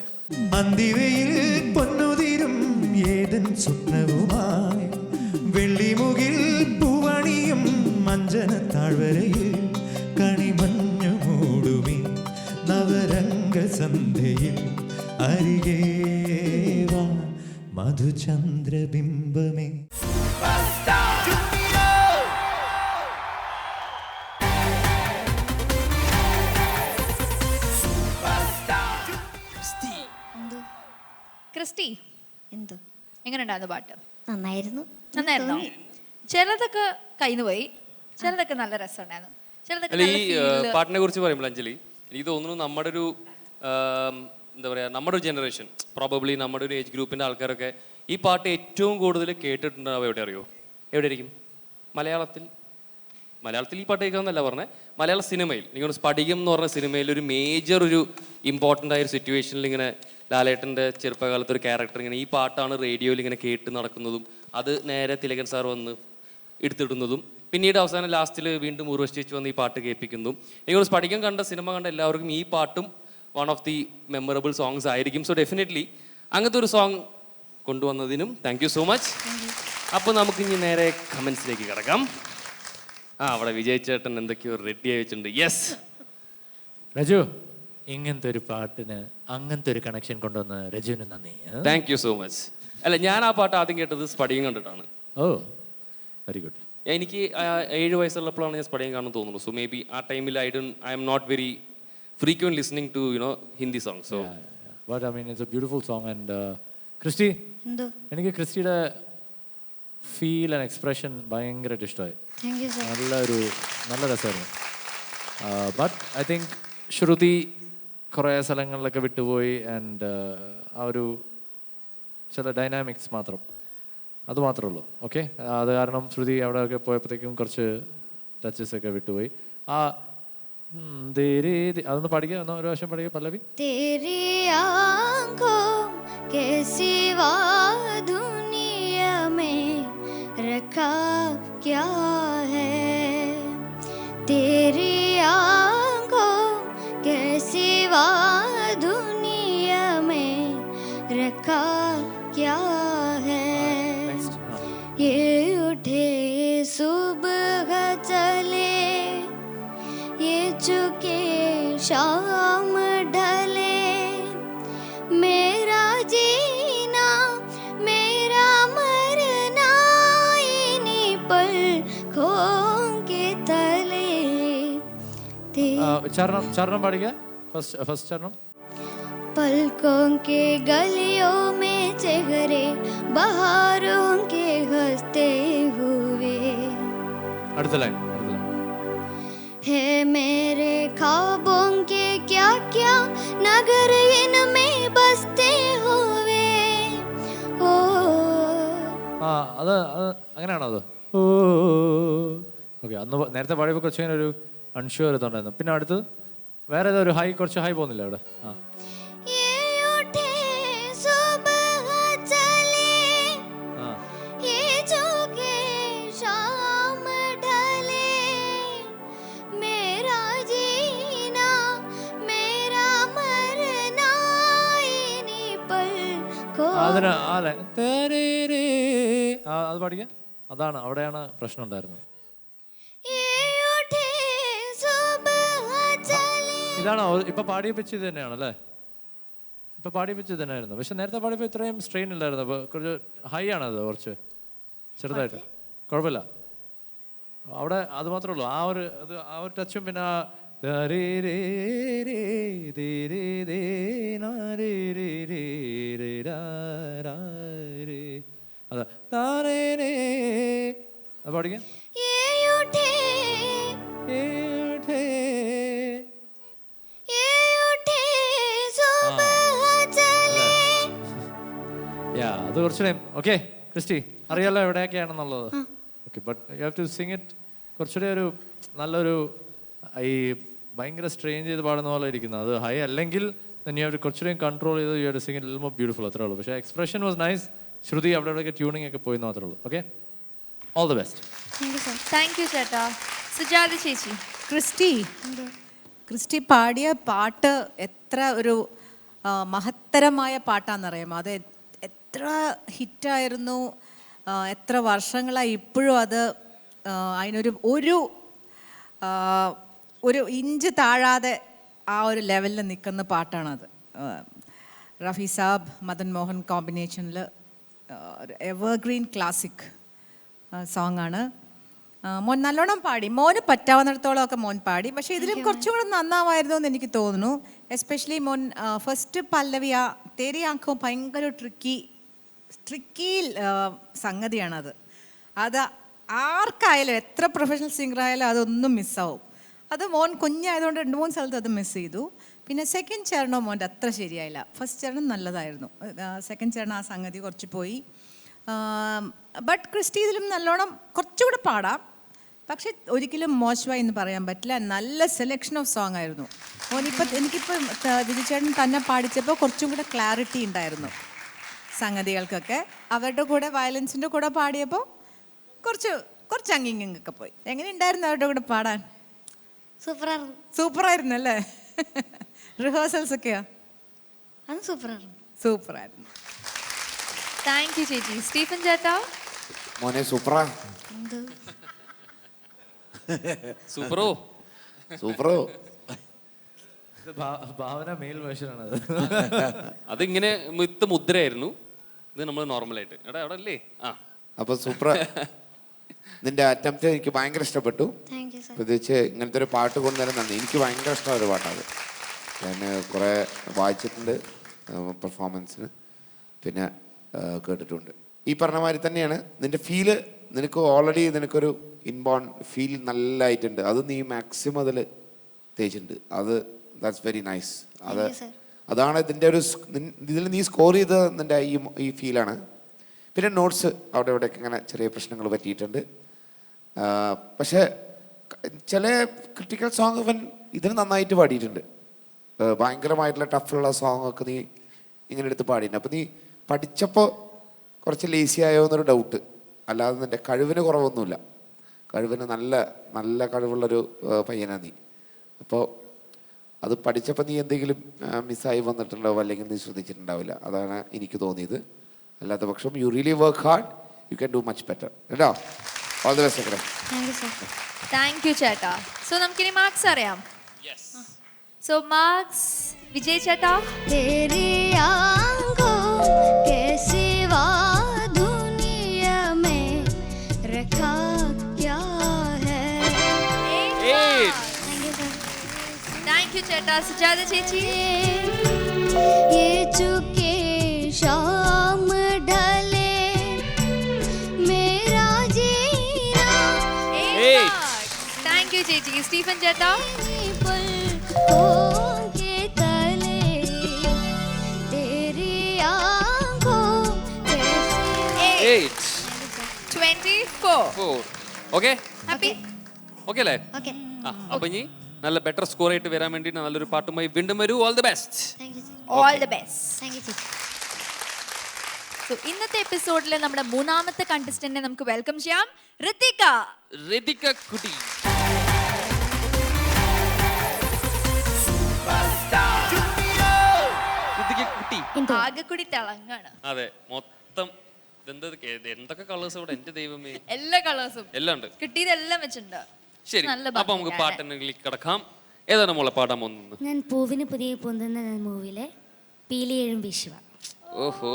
അന്തിവയിൽ പൊന്നുതിരും ഏതൻ സ്വപ്നവുമായി വെള്ളിമുകിൽ പൂവണിയും മഞ്ജന താഴ്വരയിൽ കണിമഞ്ഞു മൂടുമി നവരംഗ സന്ധ്യയിൽ അരികേ വാ മധുചന്ദ്രബിംബമേ. ക്രിസ്റ്റി എന്തോ എങ്ങനെയുണ്ടായിരുന്നു പാട്ട്? നന്നായിരുന്നു നന്നായിരുന്നോ? ചിലതൊക്കെ കയ്യിന്ന് പോയി, ചിലതൊക്കെ നല്ല രസമുണ്ടായിരുന്നു, ചിലതൊക്കെ അല്ല, നല്ല ഈ feel. പാട്ടിനെ കുറിച്ച് പറയുമ്പോൾ അഞ്ജലി, എനിക്ക് തോന്നുന്നു നമ്മുടെ ഒരു എന്താ പറയുക, നമ്മുടെ ഒരു ജനറേഷൻ, പ്രോബബ്ലി നമ്മുടെ ഒരു ഏജ് ഗ്രൂപ്പിൻ്റെ ആൾക്കാരൊക്കെ ഈ പാട്ട് ഏറ്റവും കൂടുതൽ കേട്ടിട്ടുണ്ടാവുക എവിടെ അറിയോ? എവിടെയായിരിക്കും? മലയാളത്തിൽ ഈ പാട്ട് കേൾക്കാമെന്നല്ല പറഞ്ഞത്, മലയാള സിനിമയിൽ. എനിക്കൊരു സ്ഫടികം എന്ന് പറഞ്ഞ സിനിമയിൽ ഒരു മേജർ ഒരു ഇമ്പോർട്ടൻ്റ് ആയ ഒരു സിറ്റുവേഷനിൽ ഇങ്ങനെ ലാലേട്ടൻ്റെ ചെറുപ്പകാലത്ത് ഒരു ക്യാരക്ടർ ഇങ്ങനെ ഈ പാട്ടാണ് റേഡിയോയിൽ ഇങ്ങനെ കേട്ട് നടക്കുന്നതും അത് നേരെ തിലകൻ സാർ വന്ന് എടുത്തിടുന്നതും പിന്നീട് അവസാനം ലാസ്റ്റിൽ വീണ്ടും ഉർവശി ചേച്ചി വന്ന് ഈ പാട്ട് കേൾപ്പിക്കുന്നതും. എനിക്കൊരു സ്ഫടികം കണ്ട സിനിമ കണ്ട എല്ലാവർക്കും ഈ പാട്ടും one of the memorable songs ആയിരിക്കും. സോ ഡെഫിനറ്റ്ലി അങ്ങനത്തെ ഒരു സോങ് കൊണ്ടുവന്നതിനും താങ്ക് യു സോ മച്ച്. അപ്പോൾ നമുക്ക് ഇനി നേരെ കമൻസിലേക്ക് കിടക്കാം. അവിടെ വിജയ് ചേട്ടൻ എന്തൊക്കെയോ റെഡി ആയി വെച്ചിട്ടുണ്ട്. യെസ് രജു, ഇങ്ങനത്തെ ഒരു പാട്ടിന് അങ്ങനത്തെ ഒരു കണക്ഷൻ കൊണ്ടുവന്ന് രജുവിന് നന്ദി. Thank you so much. അല്ല, ഞാൻ ആ പാട്ട് ആദ്യം കേട്ടത് സ്ഫടികം കണ്ടിട്ടാണ്. ഓ വെരി ഗുഡ്. എനിക്ക് 7 വയസ്സുള്ളപ്പോഴാണ് ഞാൻ സ്ഫടികം കാണുന്നു തോന്നുന്നു. സോ മേ ബി ആ ടൈമിൽ I'm not very frequent listening to Hindi songs. So but I mean it's a beautiful song. And Christy, എന്തോ എനിക്ക് ക്രിസ്റ്റിയുടെ ഫീൽ ആൻഡ് എക്സ്പ്രഷൻ ഭയങ്കരമായിട്ട് ഇഷ്ടമായി. Thank you sir. നല്ല രസമായിരുന്നു. ബട്ട് ഐ തിങ്ക് ശ്രുതി കുറേ സ്ഥലങ്ങളിലൊക്കെ വിട്ടുപോയി. ആൻഡ് ആ ഒരു ചില ഡൈനാമിക്സ് അത് മാത്രമേ ഉള്ളൂ. ഓക്കെ, അത് കാരണം ശ്രുതി അവിടെയൊക്കെ പോയപ്പോഴത്തേക്കും കുറച്ച് ടച്ചസ് ഒക്കെ വിട്ടുപോയി. അതൊന്ന് പഠിക്കുക, ഒരു പ്രാവശ്യം പഠിക്കുക പല്ലവി. तेरी आँखों के सिवा दुनिया में रखा क्या है तेरी आंखों के सिवा दुनिया में रखा क्या है ये उठे सुबह चले ये चुके शाम ढले मेरा जीना मेरा मरना इन्हीं पलकों के तले ചരണം പാടിക്കുക ഫസ്റ്റ് ചരണം. पलकों के गलियों में चेहरे बहारों के हंसते हुए അടുത്ത ലൈൻ है मेरे ख्वाबों के क्या क्या नगर इनमें बसते हुए ओ ആ അത് അങ്ങനെയാണോ അത്? ഓ ഓക്കെ. അന്ന് നേരത്തെ പാടിയപ്പോൾ കുറച്ച് ഇങ്ങനെ ഒരു അൺഷ്യൂർ ഇതുണ്ടായിരുന്നു. പിന്നെ അടുത്തത് വേറെ ഏതോ ഒരു ഹൈ, കുറച്ച് ഹൈ പോകുന്നില്ല അവിടെ? ആ ये उठे सुबह चले ആ ये झुके शाम ढले मेरा जीना मेरा मरना इन्हीं पलकों അതിന് ആ ലൈൻ അത് പാടിക്കുക. അതാണ്, അവിടെയാണ് പ്രശ്നം ഉണ്ടായിരുന്നത്. ये उठे सुबह चले ഇതാണോ ഇപ്പൊ പാടിയ പിച്ച്? ഇത് തന്നെയാണ് അല്ലേ? ഇപ്പൊ പാടിയ പിച്ച് ഇത് തന്നെയായിരുന്നു. പക്ഷെ നേരത്തെ പാടിയപ്പോൾ ഇത്രയും സ്ട്രെയിൻ ഇല്ലായിരുന്നു. അപ്പോൾ കുറച്ച് ഹൈ ആണത്, കുറച്ച് ചെറുതായിട്ട്. കുഴപ്പമില്ല. അവിടെ അത് മാത്രമേ ഉള്ളൂ. ആ ഒരു ടച്ചും പിന്നെ അതെ അത് പാടിക്കാൻ. ये उठे सुबह चले അത് കുറച്ചുകൂടെ ഓക്കെ. ക്രിസ്റ്റി അറിയാലോ എവിടെയൊക്കെയാണെന്നുള്ളത്. Okay, but you have to sing it കുറച്ചുകൂടെ ഒരു നല്ലൊരു ഈ ഭയങ്കര സ്ട്രെയിൻ ചെയ്ത് പാടുന്ന പോലെ ഇരിക്കുന്നത്. അത് ഹൈ അല്ലെങ്കിൽ യു ഹാവ് ടു കുറച്ചുകൂടെ കൺട്രോൾ ചെയ്ത് you have to sing it little more beautiful. അത്രേ ഉള്ളൂ. പക്ഷേ എക്സ്പ്രഷൻ വാസ് നൈസ്. ശ്രുതി അവിടെ ഇവിടെയൊക്കെ ട്യൂണിംഗ് ഒക്കെ പോയി മാത്രമേ ഉള്ളൂ. Okay, all the best. Thank you ചേട്ടാ. സുജാത ചേച്ചി. ക്രിസ്റ്റി പാടിയ പാട്ട് എത്ര ഒരു മഹത്തരമായ പാട്ടാണെന്നറിയാമോ? അത് എത്ര ഹിറ്റായിരുന്നു, എത്ര വർഷങ്ങളായി ഇപ്പോഴും അത് അതിനൊരു ഒരു ഇഞ്ച് താഴാതെ ആ ഒരു ലെവലിൽ നിൽക്കുന്ന പാട്ടാണത്. റഫി സാബ് മദൻ മോഹൻ കോമ്പിനേഷനിൽ എവർഗ്രീൻ ക്ലാസിക് സോങ് ആണ്. മോൻ നല്ലോണം പാടി. മോന് പറ്റാവുന്നിടത്തോളം ഒക്കെ മോൻ പാടി. പക്ഷേ ഇതിലും കുറച്ചും കൂടെ നന്നാവായിരുന്നു എന്ന് എനിക്ക് തോന്നുന്നു. എസ്പെഷ്യലി മോൻ ഫസ്റ്റ് പല്ലവി ആ തേരി ആംഖോ ഭയങ്കര ട്രിക്കി സംഗതിയാണത്. അത് ആർക്കായാലും എത്ര പ്രൊഫഷണൽ സിംഗർ ആയാലും അതൊന്നും മിസ്സാവും. അത് മോൻ കുഞ്ഞായതുകൊണ്ട് 2-3 സ്ഥലത്ത് അത് മിസ് ചെയ്തു. പിന്നെ സെക്കൻഡ് ചരണം മോൻ്റെ അത്ര ശരിയായില്ല. ഫസ്റ്റ് ചരണം നല്ലതായിരുന്നു. സെക്കൻഡ് ചരണം ആ സംഗതി കുറച്ച് പോയി. ബട്ട് ക്രിസ്റ്റി ഇതിലും നല്ലോണം കുറച്ചുകൂടെ പാടാം. പക്ഷെ ഒരിക്കലും മോശമായി എന്ന് പറയാൻ പറ്റില്ല. നല്ല സെലക്ഷൻ ഓഫ് സോങ് ആയിരുന്നു എനിക്കിപ്പോൾ വിജയചേട്ടൻ തന്നെ പാടിച്ചപ്പോൾ കുറച്ചും കൂടെ ക്ലാരിറ്റി ഉണ്ടായിരുന്നു സംഗതികൾക്കൊക്കെ. അവരുടെ കൂടെ വയലൻസിൻ്റെ കൂടെ പാടിയപ്പോൾ കുറച്ച് അങ്ങിങ്ങൊക്കെ പോയി. എങ്ങനെയുണ്ടായിരുന്നു അവരുടെ കൂടെ പാടാൻ? സൂപ്പറായിരുന്നു അല്ലേ? റിഹേഴ്സൽസ് ഒക്കെയോ? അത് സൂപ്പറായിരുന്നു. താങ്ക് യു ചേച്ചി. സ്റ്റീഫൻ ചേട്ടാ. മോനെ സൂപ്പറാ. സൂപ്പറോ ഭാവന മെയിൽ വേർഷനാണ് അത്. അതിങ്ങനെ മിത്ത് മുദ്രയായിരുന്നു. ഇത് നമ്മൾ നോർമലായിട്ട് എടാ അവിടെ അല്ലേ? ആ അപ്പോൾ സൂപ്പർ. നിന്റെ അറ്റംപ്റ്റ് എനിക്ക് ഭയങ്കര ഇഷ്ടപ്പെട്ടു. പ്രത്യേകിച്ച് ഇങ്ങനത്തെ ഒരു പാട്ട് കൊണ്ടുവരാൻ നന്ദി. എനിക്ക് ഭയങ്കര ഇഷ്ടമായ ഒരു പാട്ടാണ്. ഞാൻ കുറേ വായിച്ചിട്ടുണ്ട് പെർഫോമൻസിന്, പിന്നെ കേട്ടിട്ടുണ്ട്. ഈ പറഞ്ഞ മാതിരി തന്നെയാണ് നിൻ്റെ ഫീല്. നിനക്ക് ഓൾറെഡി നിനക്കൊരു ഇൻബോൺ ഫീൽ നല്ലതായിട്ടുണ്ട്. അത് നീ മാക്സിമം അതിൽ തേച്ചിട്ടുണ്ട്. That's very nice. അതാണ് ഇതിൻ്റെ ഒരു ഇതിൽ നീ സ്കോർ ചെയ്ത നിൻ്റെ ഈ ഫീലാണ്. പിന്നെ നോട്ട്സ് അവിടെ ഇവിടെയൊക്കെ ഇങ്ങനെ ചെറിയ പ്രശ്നങ്ങൾ പറ്റിയിട്ടുണ്ട്. പക്ഷേ ചില ക്രിട്ടിക്കൽ സോങ് ഇവൻ ഇതിന് നന്നായിട്ട് പാടിയിട്ടുണ്ട്. ഭയങ്കരമായിട്ടുള്ള ടഫുള്ള സോങ്ങൊക്കെ നീ ഇങ്ങനെ എടുത്ത് പാടിയിട്ടുണ്ട്. അപ്പോൾ നീ പഠിച്ചപ്പോൾ കുറച്ച് ലേസി ആയോ എന്നൊരു ഡൗട്ട്. അല്ലാതെ നിൻ്റെ കഴിവിന് കുറവൊന്നുമില്ല. കഴിവിന് നല്ല നല്ല കഴിവുള്ളൊരു പയ്യനാണ് നീ. അപ്പോൾ അത് പഠിച്ചപ്പോൾ നീ എന്തെങ്കിലും മിസ്സായി വന്നിട്ടുണ്ടാവും, അല്ലെങ്കിൽ നീ ശ്രദ്ധിച്ചിട്ടുണ്ടാവില്ല. അതാണ് എനിക്ക് തോന്നിയത്. അല്ലാത്ത പക്ഷം you really work hard, you can do much better കേട്ടോ. All the best. Thank you ചേട്ടാ. സോ നമുക്കിനി മാർക്സ് അറിയാം. സോ മാർക്സ് വിജയ് ചേട്ടാ. तेरी आंखों के सिवा दुनिया में रखा क्या है. താങ്ക് യു ചേട്ടാ. സുജാത ചേച്ചി. ये चुके शाम ढले मेरा जीना. താങ്ക് യു ചേച്ചി. സ്റ്റീഫൻ ചേട്ടാ. पलकों के तले तेरी आंखों के सिवा. 24. Okay happy? ഓക്കെ അല്ലേ? Okay. അപ്പൊ ഇനി നല്ല ബെറ്റർ സ്കോർ ആയിട്ട് വരാൻ വേണ്ടിയിട്ട് നല്ലൊരു പാട്ടുമായി വീണ്ടും വരൂ. All the best. Thank you. All the best. Thank you. So ഇന്നത്തെ എപ്പിസോഡിൽ നമ്മുടെ മൂന്നാമത്തെ കണ്ടസ്റ്റന്റിനെ നമുക്ക് വെൽക്കം ചെയ്യാം. ഋതിക. ഋതിക കുട്ടി. ഋതിക കുട്ടി ആകെക്കൂടി തിളങ്ങാണ്. അതെ, മൊത്തം എന്തൊക്കെ കളേഴ്സ് ഇവിടെ, എന്റെ ദൈവമേ. എല്ലാ കളേഴ്സും എല്ലാം ഉണ്ട്, കിട്ടിയതെല്ലാം വെച്ചിട്ടുണ്ട്. ശരി, നല്ല അപ്പൊ നമുക്ക് പാട്ടിലേക്ക് കിടക്കാം. ഏതാണ് മോളെ പാടാൻ പോകുന്നത്? ഞാൻ പൂവിന് പുതിയ പൊന്തുന്ന മൂവിയിലെ പീലിയേഴും വിശ്വ. ഓഹോ,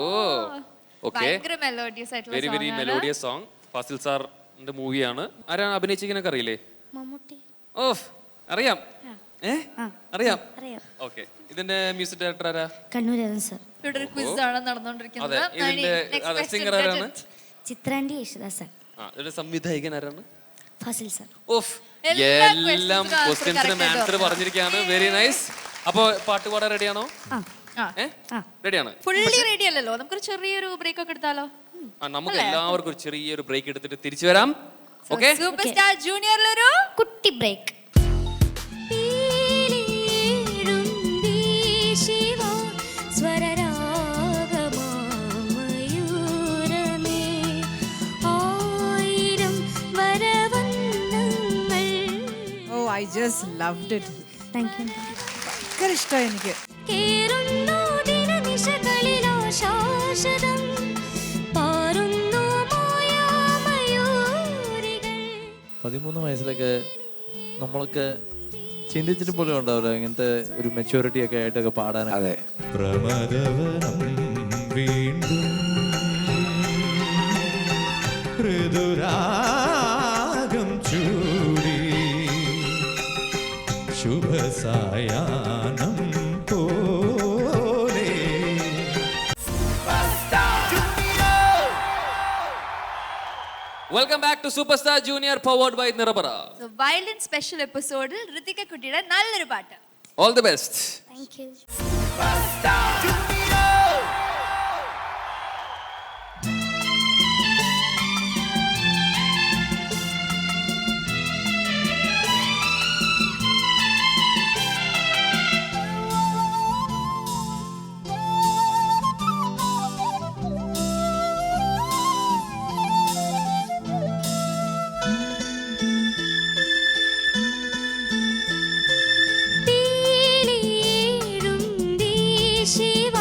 ഓക്കെ. ഭയങ്കര മെലോഡിയസ് ആയിട്ടുള്ള very very melodious song. Fazil സാറിന്റെ മൂവിയാണ്. ആരാണ് അഭിനയിച്ചിരിക്കുന്നൊക്കെ അറിയില്ലേ? മമ്മൂട്ടി. ഓഫ്, അറിയാം. അറിയാം. അറിയാം. ഓക്കെ, ഇതിന്റെ മ്യൂസിക് ഡയറക്ടർ ആരാ? കണ്ണൂരൻ സർ. ഇവിടെ ഒരു ക്വിസ് ആണ് നടന്നുകൊണ്ടിരിക്കുന്നത്. അതെ, ഇതിന്റെ സിംഗർ ആരാണ്? ചിത്രാണ്ടി യേശുദാസ് സർ. ഇതിന്റെ സംവിധായകൻ ആരാണ്? ഫസിൽ സർ. ഓഫ്, എല്ലാം ക്വസ്റ്റ്യൻസിന് ആൻസർ പറഞ്ഞിരിക്കുകയാണ്. Very nice. അപ്പൊ പാട്ട് പാടാൻ റെഡിയാണോ? റെഡിയാണ്. ഫുള്ളി റെഡി അല്ലല്ലോ, നമുക്കൊരു ചെറിയൊരു ബ്രേക്ക് ഒക്കെ എടുത്താലോ? നമുക്ക് എല്ലാവർക്കും ഒരു ചെറിയൊരു ബ്രേക്ക് എടുത്തിട്ട് തിരിച്ചു വരാം. ഓക്കെ, സൂപ്പർ സ്റ്റാർ ജൂനിയറിലൊരു കുട്ടി break. I just loved it. Thank you. ഭയങ്കര ഇഷ്ടമായി എനിക്ക്. കേറുന്നു ദിനനിശകളിലോ ശാശ്വതം പാറുന്നു മായാമയൂരികൾ. 13 വയസ്സിലൊക്കെ നമ്മളൊക്കെ ചിന്തിച്ചിട്ട് പോലും ഉണ്ടാവില്ല ഇങ്ങനത്തെ ഒരു മെച്യൂരിറ്റി ഒക്കെ ആയിട്ടൊക്കെ പാടാൻ. അതെ, പ്രമദവനം വീണ്ടും ഋതുരാഗം ചൂടി ശുഭസായാനം പോലെ. Welcome back to super star junior powered by നിറബറ. സോ വയലിൻ സ്പെഷ്യൽ എപ്പിസോഡിൽ ഋതിക കുട്ടിയുടെ നല്ലൊരു പാട്ട്. All the best. Thank you. പീലിയേഴും ശിവ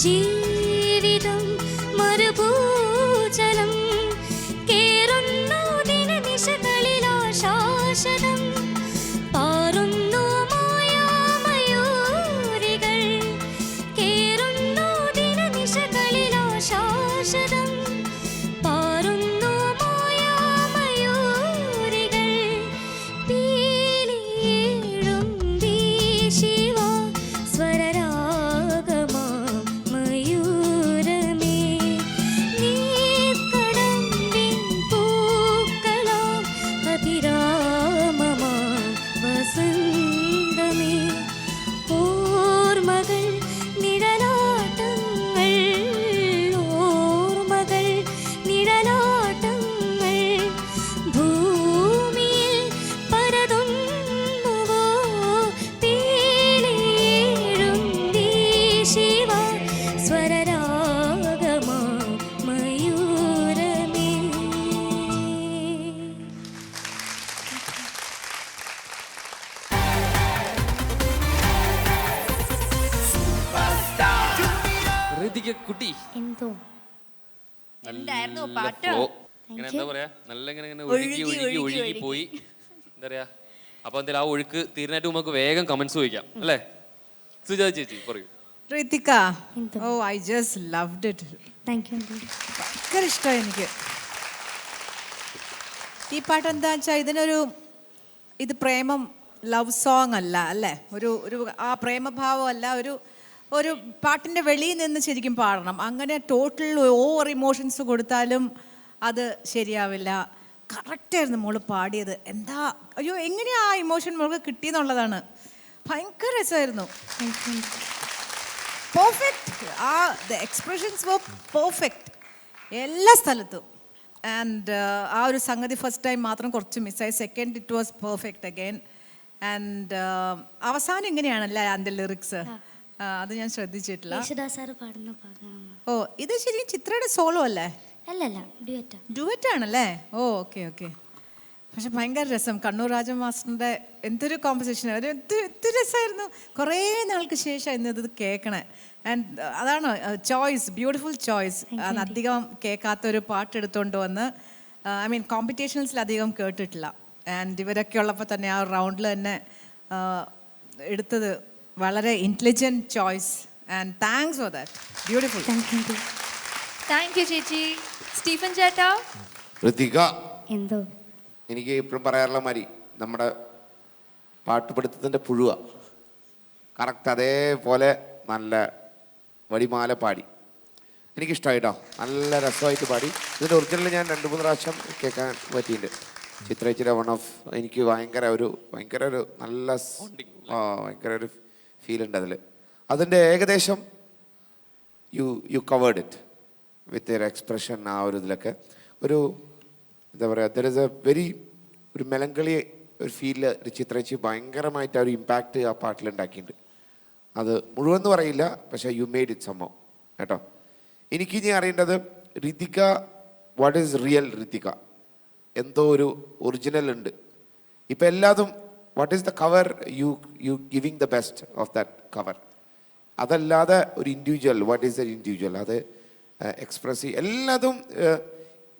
ജീവിതം മരുഭൂജലം കേറുന്നു ദിനനിശകളിലോ ശാശ്വതം പാറുന്നു മായാമയൂരികൾ കേറുന്നു ദിനനിശകളിലോ ശാശ്വതം പാറുന്നു മായാമയൂരികൾ പീലിയിടും വീശിവ സ്വരരാഗമാ മയൂരമേ നീർക്കടമ്പിൻ പൂക്കളാം അഭിരാമമാ വസന്തമേ ഓർമ്മകൾ നിഴലാട്ടങ്ങൾ ഓർമ്മകൾ നിഴലാട്ടങ്ങൾ ഭൂമിയിൽ പരതുന്നുവോ പീലിയിടും വീശിവ സ്വരരാഗമാ മയൂരമേ. ഋതിക കുട്ടി എന്തോ എന്തായിരുന്നു നല്ല പാട്ട്? flow. ഇങ്ങനെ എന്താ പറയാ നല്ല ഇങ്ങനെ ഇങ്ങനെ ഒഴുകി ഒഴുകി ഒഴുകി പോയി എന്താ പറയാ. അപ്പൊ എന്തായാലും ആ ഒഴുക്ക് തീർന്നായിട്ട് നമുക്ക് വേഗം കമന്റ്സ് ചോദിക്കാം അല്ലേ? സുജാത ചേച്ചി പറയൂ. ഋതിക, എന്തോ? Oh I just loved it. Thank you. ഭയങ്കര ഇഷ്ടമായി എനിക്ക് ഈ പാട്ട്. എന്താ വെച്ചാൽ ഇത് പ്രേമം ലവ് സോങ് അല്ല അല്ലേ, ഒരു ഒരു ആ പ്രേമഭാവം അല്ല, ഒരു പാട്ടിൻ്റെ വെളിയിൽ നിന്ന് ശരിക്കും പാടണം. അങ്ങനെ ടോട്ടൽ ഓവർ ഇമോഷൻസ് കൊടുത്താലും അത് ശരിയാവില്ല. കറക്റ്റായിരുന്നു മോള് പാടിയത്. എന്താ അയ്യോ എങ്ങനെയാ ആ ഇമോഷൻ മോൾക്ക് കിട്ടിയെന്നുള്ളതാണ്. ഭയങ്കര രസമായിരുന്നു. പെർഫെക്റ്റ്. ആ ദ എക്സ്പ്രഷൻസ് വർ പെർഫെക്റ്റ് എല്ലാ സ്ഥലത്തും. ആൻഡ് ആ ഒരു സംഗതി ഫസ്റ്റ് ടൈം മാത്രം കുറച്ച് മിസ്സായി. Second it was perfect again. And അവസാനം ഇങ്ങനെയാണല്ലേ അതിൻ്റെ ലിറിക്സ്, അത് ഞാൻ ശ്രദ്ധിച്ചിട്ടില്ല. യേശുദാസ് സാറ് പാടുന്ന ഭാഗമാണ്. ഓ ഇത് ശരിക്കും ചിത്രയുടെ സോളോ അല്ലേ? അല്ലല്ല, ഡ്യുവറ്റാ. ഡുവറ്റ് ആണല്ലേ? ഓ ഓക്കെ ഓക്കെ. പക്ഷെ ഭയങ്കര രസം. കണ്ണൂർ രാജ മാസ്റ്ററിൻ്റെ എന്തൊരു കോമ്പസിഷൻ, എന്ത് രസമായിരുന്നു. കുറേ നാൾക്ക് ശേഷം ഇന്ന് ഇത് കേൾക്കണേ. ആൻഡ് അതാണ് ചോയ്സ്, ബ്യൂട്ടിഫുൾ ചോയ്സ്. അധികം കേൾക്കാത്തൊരു പാട്ട് എടുത്തുകൊണ്ട് വന്ന് ഐ മീൻ കോമ്പറ്റീഷൻസിൽ അധികം കേട്ടിട്ടില്ല. ആൻഡ് ഇവരൊക്കെ ഉള്ളപ്പോൾ തന്നെ ആ റൗണ്ടിൽ തന്നെ എടുത്തത് വളരെ intelligent choice. And thanks for that. Beautiful. Thank you ചേച്ചി. സ്റ്റീഫൻ ചേട്ടാ. ഋതിക, എന്തോ എനിക്ക് ഇപ്പോഴും പറയാറുള്ള മാതിരി നമ്മുടെ പാട്ടുപിടുത്തത്തിൻ്റെ പുഴുവ കറക്റ്റ് അതേപോലെ നല്ല വടിമാല പാടി. എനിക്കിഷ്ടമായിട്ടോ, നല്ല രസമായിട്ട് പാടി. ഇതിൻ്റെ ഒറിജിനൽ ഞാൻ 2-3 പ്രാവശ്യം കേൾക്കാൻ പറ്റിയിട്ടുണ്ട്. ചിത്രേച്ചിയുടെ എനിക്ക് ഭയങ്കര ഒരു നല്ല ഭയങ്കര ഒരു ഫീൽ ഉണ്ട് അതിൽ. അതിൻ്റെ ഏകദേശം you covered it with your expression. ആ ഒരു ഇതിലൊക്കെ ഒരു എന്താ പറയുക, ദർ ഇസ് എ ഒരു മെലങ്കളി ഒരു ഫീല് ചിത്രേച്ചി ഭയങ്കരമായിട്ട് ആ ഒരു ഇമ്പാക്റ്റ് ആ പാട്ടിലുണ്ടാക്കിയിട്ടുണ്ട്. അത് മുഴുവൻ എന്ന് പറയില്ല, പക്ഷേ യു മെയ്ഡ് ഇറ്റ് സംഭവം കേട്ടോ. എനിക്കിനി അറിയേണ്ടത് Ritika, what is real Ritika? എന്തോ ഒരു ഒറിജിനൽ ഉണ്ട്. ഇപ്പം എല്ലാതും what is the cover, you giving the best of that cover. അതല്ലാതെ ഒരു individual, what is the individual, അത് എക്സ്പ്രസ് എല്ലാതും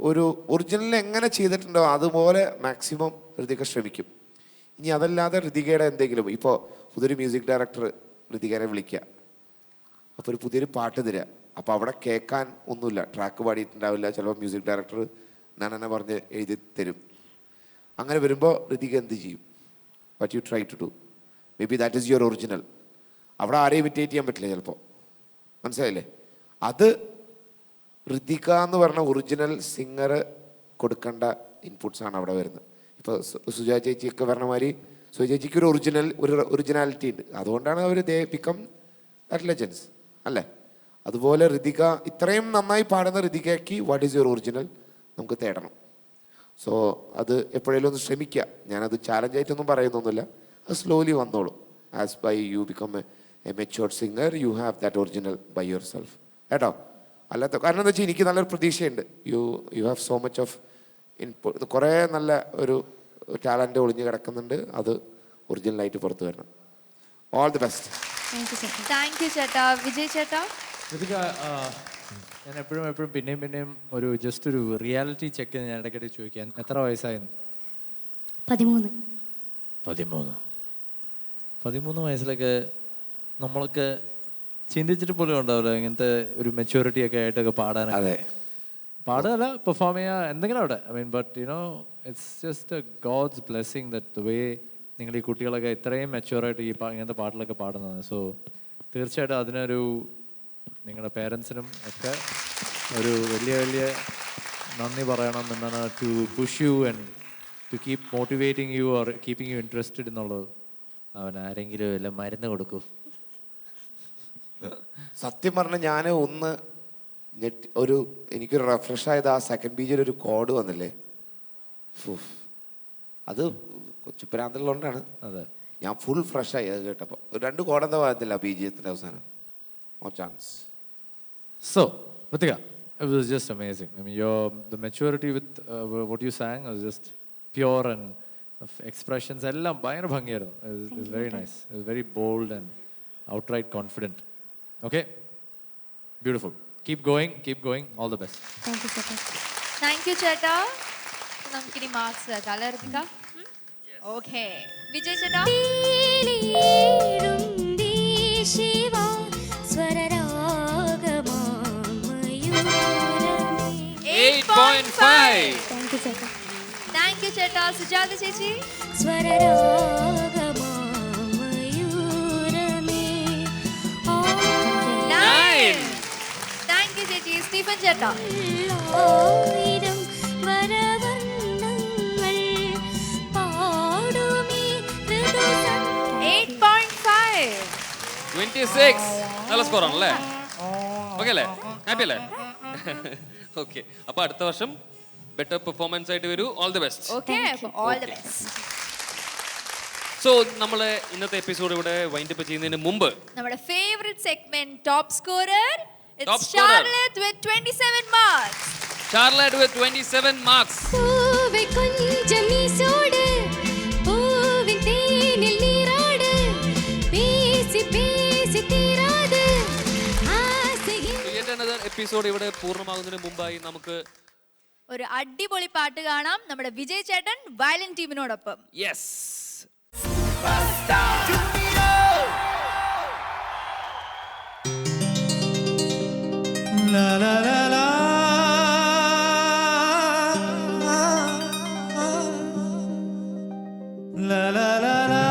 ഒരു ഒറിജിനൽ എങ്ങനെ ചെയ്തിട്ടുണ്ടോ അതുപോലെ മാക്സിമം ഋതിക ശ്രമിക്കും. ഇനി അതല്ലാതെ ഋതികയുടെ എന്തെങ്കിലും, ഇപ്പോൾ പുതിയൊരു മ്യൂസിക് ഡയറക്ടർ ഋതികനെ വിളിക്കുക, അപ്പോൾ ഒരു പുതിയൊരു പാട്ട് തരിക, അപ്പോൾ അവിടെ കേൾക്കാൻ ഒന്നുമില്ല, ട്രാക്ക് പാടിയിട്ടുണ്ടാവില്ല, ചിലപ്പോൾ മ്യൂസിക് ഡയറക്ടർ ഞാനെന്നെ പറഞ്ഞ് എഴുതി തരും. അങ്ങനെ വരുമ്പോൾ ഋതിക എന്ത് ചെയ്യും? What you try to do, maybe that is your original. അവിടെ ആരെയും ഇമിറ്റേറ്റ് ചെയ്യാൻ പറ്റില്ല ചിലപ്പോൾ, മനസ്സിലായില്ലേ? അത് ഋതിക എന്ന് പറഞ്ഞ ഒറിജിനൽ സിംഗർ കൊടുക്കേണ്ട ഇൻപുട്സാണ് അവിടെ വരുന്നത്. ഇപ്പോൾ സുജാ ചേച്ചിയൊക്കെ പറഞ്ഞ മാതിരി സുജാ ചേച്ചിക്ക് ഒരു ഒറിജിനാലിറ്റി ഉണ്ട്. അതുകൊണ്ടാണ് അവർ ദേ ബിക്കം ദാറ്റ് ലെജൻസ് അല്ലേ? അതുപോലെ ഋതിക ഇത്രയും നന്നായി പാടുന്ന ഋതികയ്ക്ക് വാട്ട് ഈസ് യുവർ ഒറിജിനൽ നമുക്ക് തേടണം. സോ അത് എപ്പോഴേലും ഒന്ന് ശ്രമിക്കുക. ഞാനത് ചാലഞ്ചായിട്ടൊന്നും പറയുന്നൊന്നുമില്ല, അത് സ്ലോലി വന്നോളും. As by you become a matured singer, you have that original by yourself കേട്ടോ. അല്ലാത്ത കാരണം എന്താ വെച്ചാൽ എനിക്ക് നല്ലൊരു പ്രതീക്ഷയുണ്ട്. You have so much of input, കുറേ നല്ല ഒരു ടാലൻറ്റ് ഒളിഞ്ഞ് കിടക്കുന്നുണ്ട്. അത് ഒറിജിനലായിട്ട് പുറത്തു വരണം. All the best. Thank you ചേട്ടാ. വിജയ് ചേട്ടാ. ഋതിക, ഞാൻ എപ്പോഴും പിന്നെയും ഒരു ജസ്റ്റ് ഒരു റിയാലിറ്റി ചെക്ക് ഞാൻ ഇടയ്ക്കിടയ്ക്ക് ചോദിക്കാൻ. എത്ര വയസ്സായിരുന്നു? 13. 13 വയസ്സിലൊക്കെ നമ്മളൊക്കെ ചിന്തിച്ചിട്ട് പോലും ഉണ്ടാവില്ല ഇങ്ങനത്തെ ഒരു മെച്യൂരിറ്റി ഒക്കെ ആയിട്ടൊക്കെ പാടാനൊക്കെ. അതെ, പാടുകയല്ല, പെർഫോം ചെയ്യുക, എന്തെങ്കിലും അവിടെ. I mean, but you know it's just a god's blessing that the way നിങ്ങൾ ഈ കുട്ടികളൊക്കെ ഇത്രയും മെച്യൂറായിട്ട് ഇങ്ങനത്തെ പാട്ടിലൊക്കെ പാടുന്നത്. സോ തീർച്ചയായിട്ടും അതിനൊരു നിങ്ങളുടെ പേരൻസിനും ഒക്കെ ഒരു വലിയ നന്ദി പറയണം. എന്താണ്, to push you and to keep motivating you or keeping you interested എന്നുള്ളത്. അവൻ ആരെങ്കിലും എല്ലാം മരുന്ന് കൊടുക്കൂ. സത്യം പറഞ്ഞാൽ ഞാൻ ഒന്ന് എനിക്കൊരു റെഫ്രഷ് ആയത് ആ സെക്കൻഡ് ബീജിൽ ഒരു കോഡ് വന്നില്ലേ, അത് കൊച്ചുപ്രാന്തിലുള്ളതുകൊണ്ടാണ്. അതെ, ഞാൻ ഫുൾ ഫ്രഷ് ആയി അത് കേട്ടപ്പോൾ. 2 കോഡ് എന്താ വരത്തില്ല ബീജിയത്തിൻ്റെ അവസാനം. No chance. So, Ritika, it was just amazing. I mean, the maturity with what you sang was just pure and expressions. എല്ലാം ഭയങ്കര ഭംഗിയായിരുന്നു. It was very nice. It was very bold and outright confident. Okay? Beautiful. Keep going. All the best. Thank you, ചേട്ടാ. Thank you ചേട്ടാ. നമുക്കിനി marks കേൾക്കാം അല്ലേ Ritika? Okay, Vijay ചേട്ടാ. 8.5. Thank you, ചേട്ടാ. താങ്ക് യു ചേട്ടാ. സുജാത ചേച്ചി. Nine. താങ്ക് യു ചേച്ചി. സ്റ്റീഫൻ ചേട്ടാ. 8.5. 26. നല്ല സ്കോറാണല്ലേ? ഓക്കെ അല്ലേ? ഹാപ്പി അല്ലേ? ഓക്കെ, അപ്പോൾ അടുത്ത വർഷം ബെറ്റർ പെർഫോമൻസ് ആയിട്ട് വരൂ. All the best. Okay, all the best. So നമ്മൾ ഇന്നത്തെ എപ്പിസോഡ് ഇവിടെ വൈൻഡ് അപ്പ് ചെയ്യുന്നതിന് മുമ്പ് നമ്മുടെ favourite segment top scorer, Top it's scorer. Charlotte with 27 marks. Charlotte with 27 marks. പൂവേ കൊഞ്ചം നീ സോട്, പൂവിൻ തേനിൽ നീരാട്, പേസി പേസി തീരാതെ ആസയിൽ. So yet another episode ഇവിടെ പൂർണ്ണമാകുന്നതിന് മുമ്പായി നമുക്ക് ഒരു അടിപൊളി പാട്ട് കാണാം നമ്മുടെ വിജയ് ചേട്ടൻ വയലിൻ ടീമിനോടൊപ്പം. Yes La la la la. La la la la.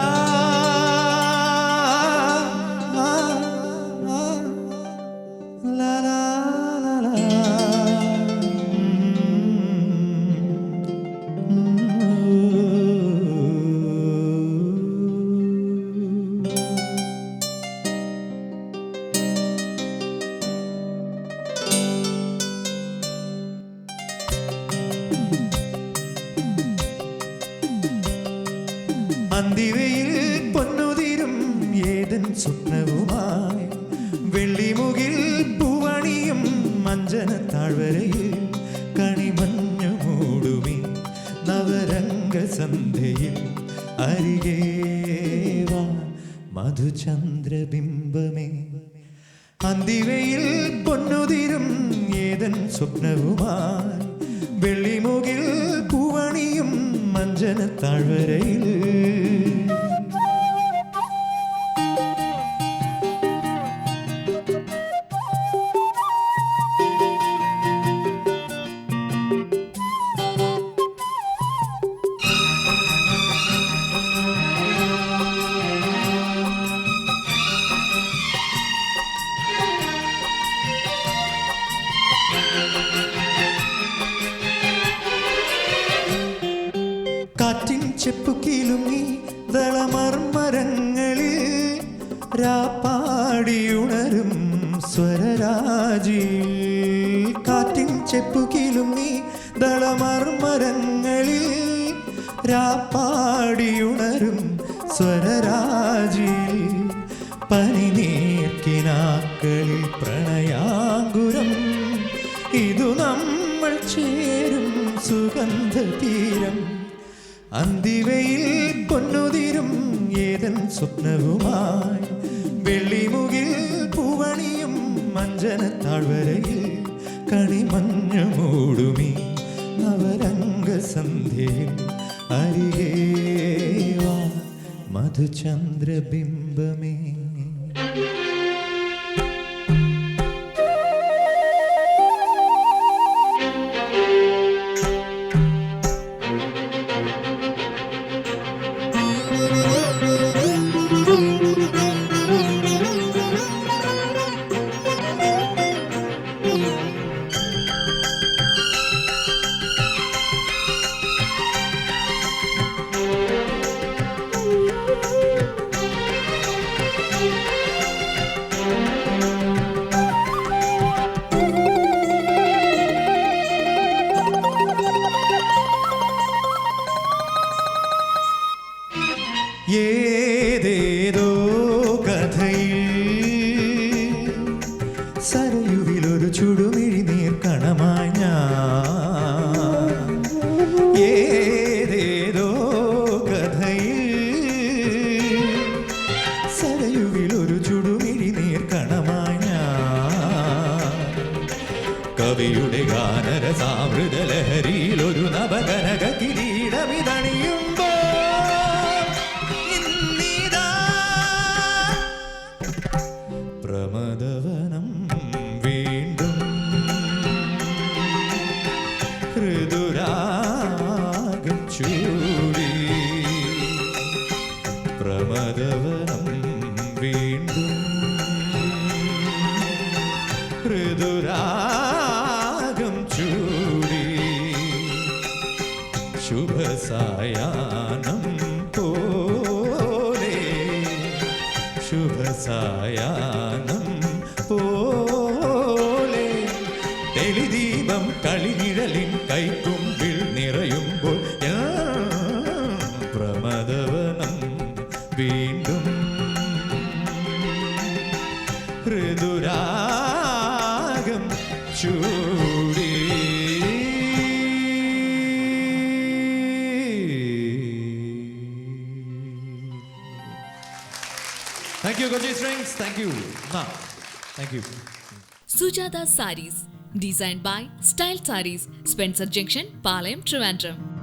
La la la la. അന്തിവയിൽ പൊന്നുതിരും ഏതൻ സ്വപ്നവുമായി വെള്ളിമുകിൽ പൂവണിയും മഞ്ചന താഴ്വരയിൽ കണിമഞ്ഞു മൂടുമി നവരംഗ സന്ധ്യയിൽ അരികേവാ മധുചന്ദ്രബിംബമേ. അന്തിവയിൽ പൊന്നുതിരും ഏതൻ സ്വപ്നവുമായി വെള്ളിമുകിൽ പൂവണിയും മഞ്ചന താഴ്വരയിൽ കാറ്റിൻ ചെപ്പുകിലുങ്ങി ദളമർമരങ്ങളിൽ രാപ്പാടിയുണരും സ്വരരാജി. കാറ്റിൻ ചെപ്പുകിലുങ്ങി ദളമർമരങ്ങളിൽ രാപ്പാടിയുണരും സ്വരരാജി. പനിനീർക്കിനാക്കളിൽ പ്രണയാങ്കുരം ഇതു നമ്മൾ ചേരും സുഗന്ധതീരം. അന്തിവയിൽ പൊന്നുതിരും ഏതൻ സ്വപ്നവുമായി വെള്ളിമുകിൽ പൂവണിയും മഞ്ഞ കാഞ്ചന താഴ്വരയിൽ കണിമഞ്ഞു മൂടുമീ നവരംഗസന്ധ്യയിൽ അരികേ വാ മധുചന്ദ്രബിംബമേ. ഏതേതോ കഥയിൽ സരയുവിലൊരു ചുടുമിഴി നീർക്കണമായി ഞാൻ. ഏതേതോ കഥയിൽ സരയുവിലൊരു ചുടുമിഴി നീർക്കണമായി ഞാൻ. കവിയുടെ ഗാനരസാമൃത ലഹരിയിൽ ഒരു നവകനക കിരീടമിതണിയുമ്പോൾ പ്രമദവനം വീണ്ടും ഋതുരാഗം ചൂടി. പ്രമദവനം വീണ്ടും ഋതുരാഗം ചൂടി. ശുഭസായാഹ്നം പോലെ ശുഭസായാഹ്നം പോലെ തെളിദീപം കളിനിഴലിൻ കൈക്കുമ്പിൽ നിറയുമ്പോൾ പ്രമദവനം വീണ്ടും ഋതുരാഗം ചൂടി. Thank you, Koji Strings. Thank you. Thank you. Sujata Sarees, designed by Style Sarees, Spencer Junction, Palayam, Trivandrum.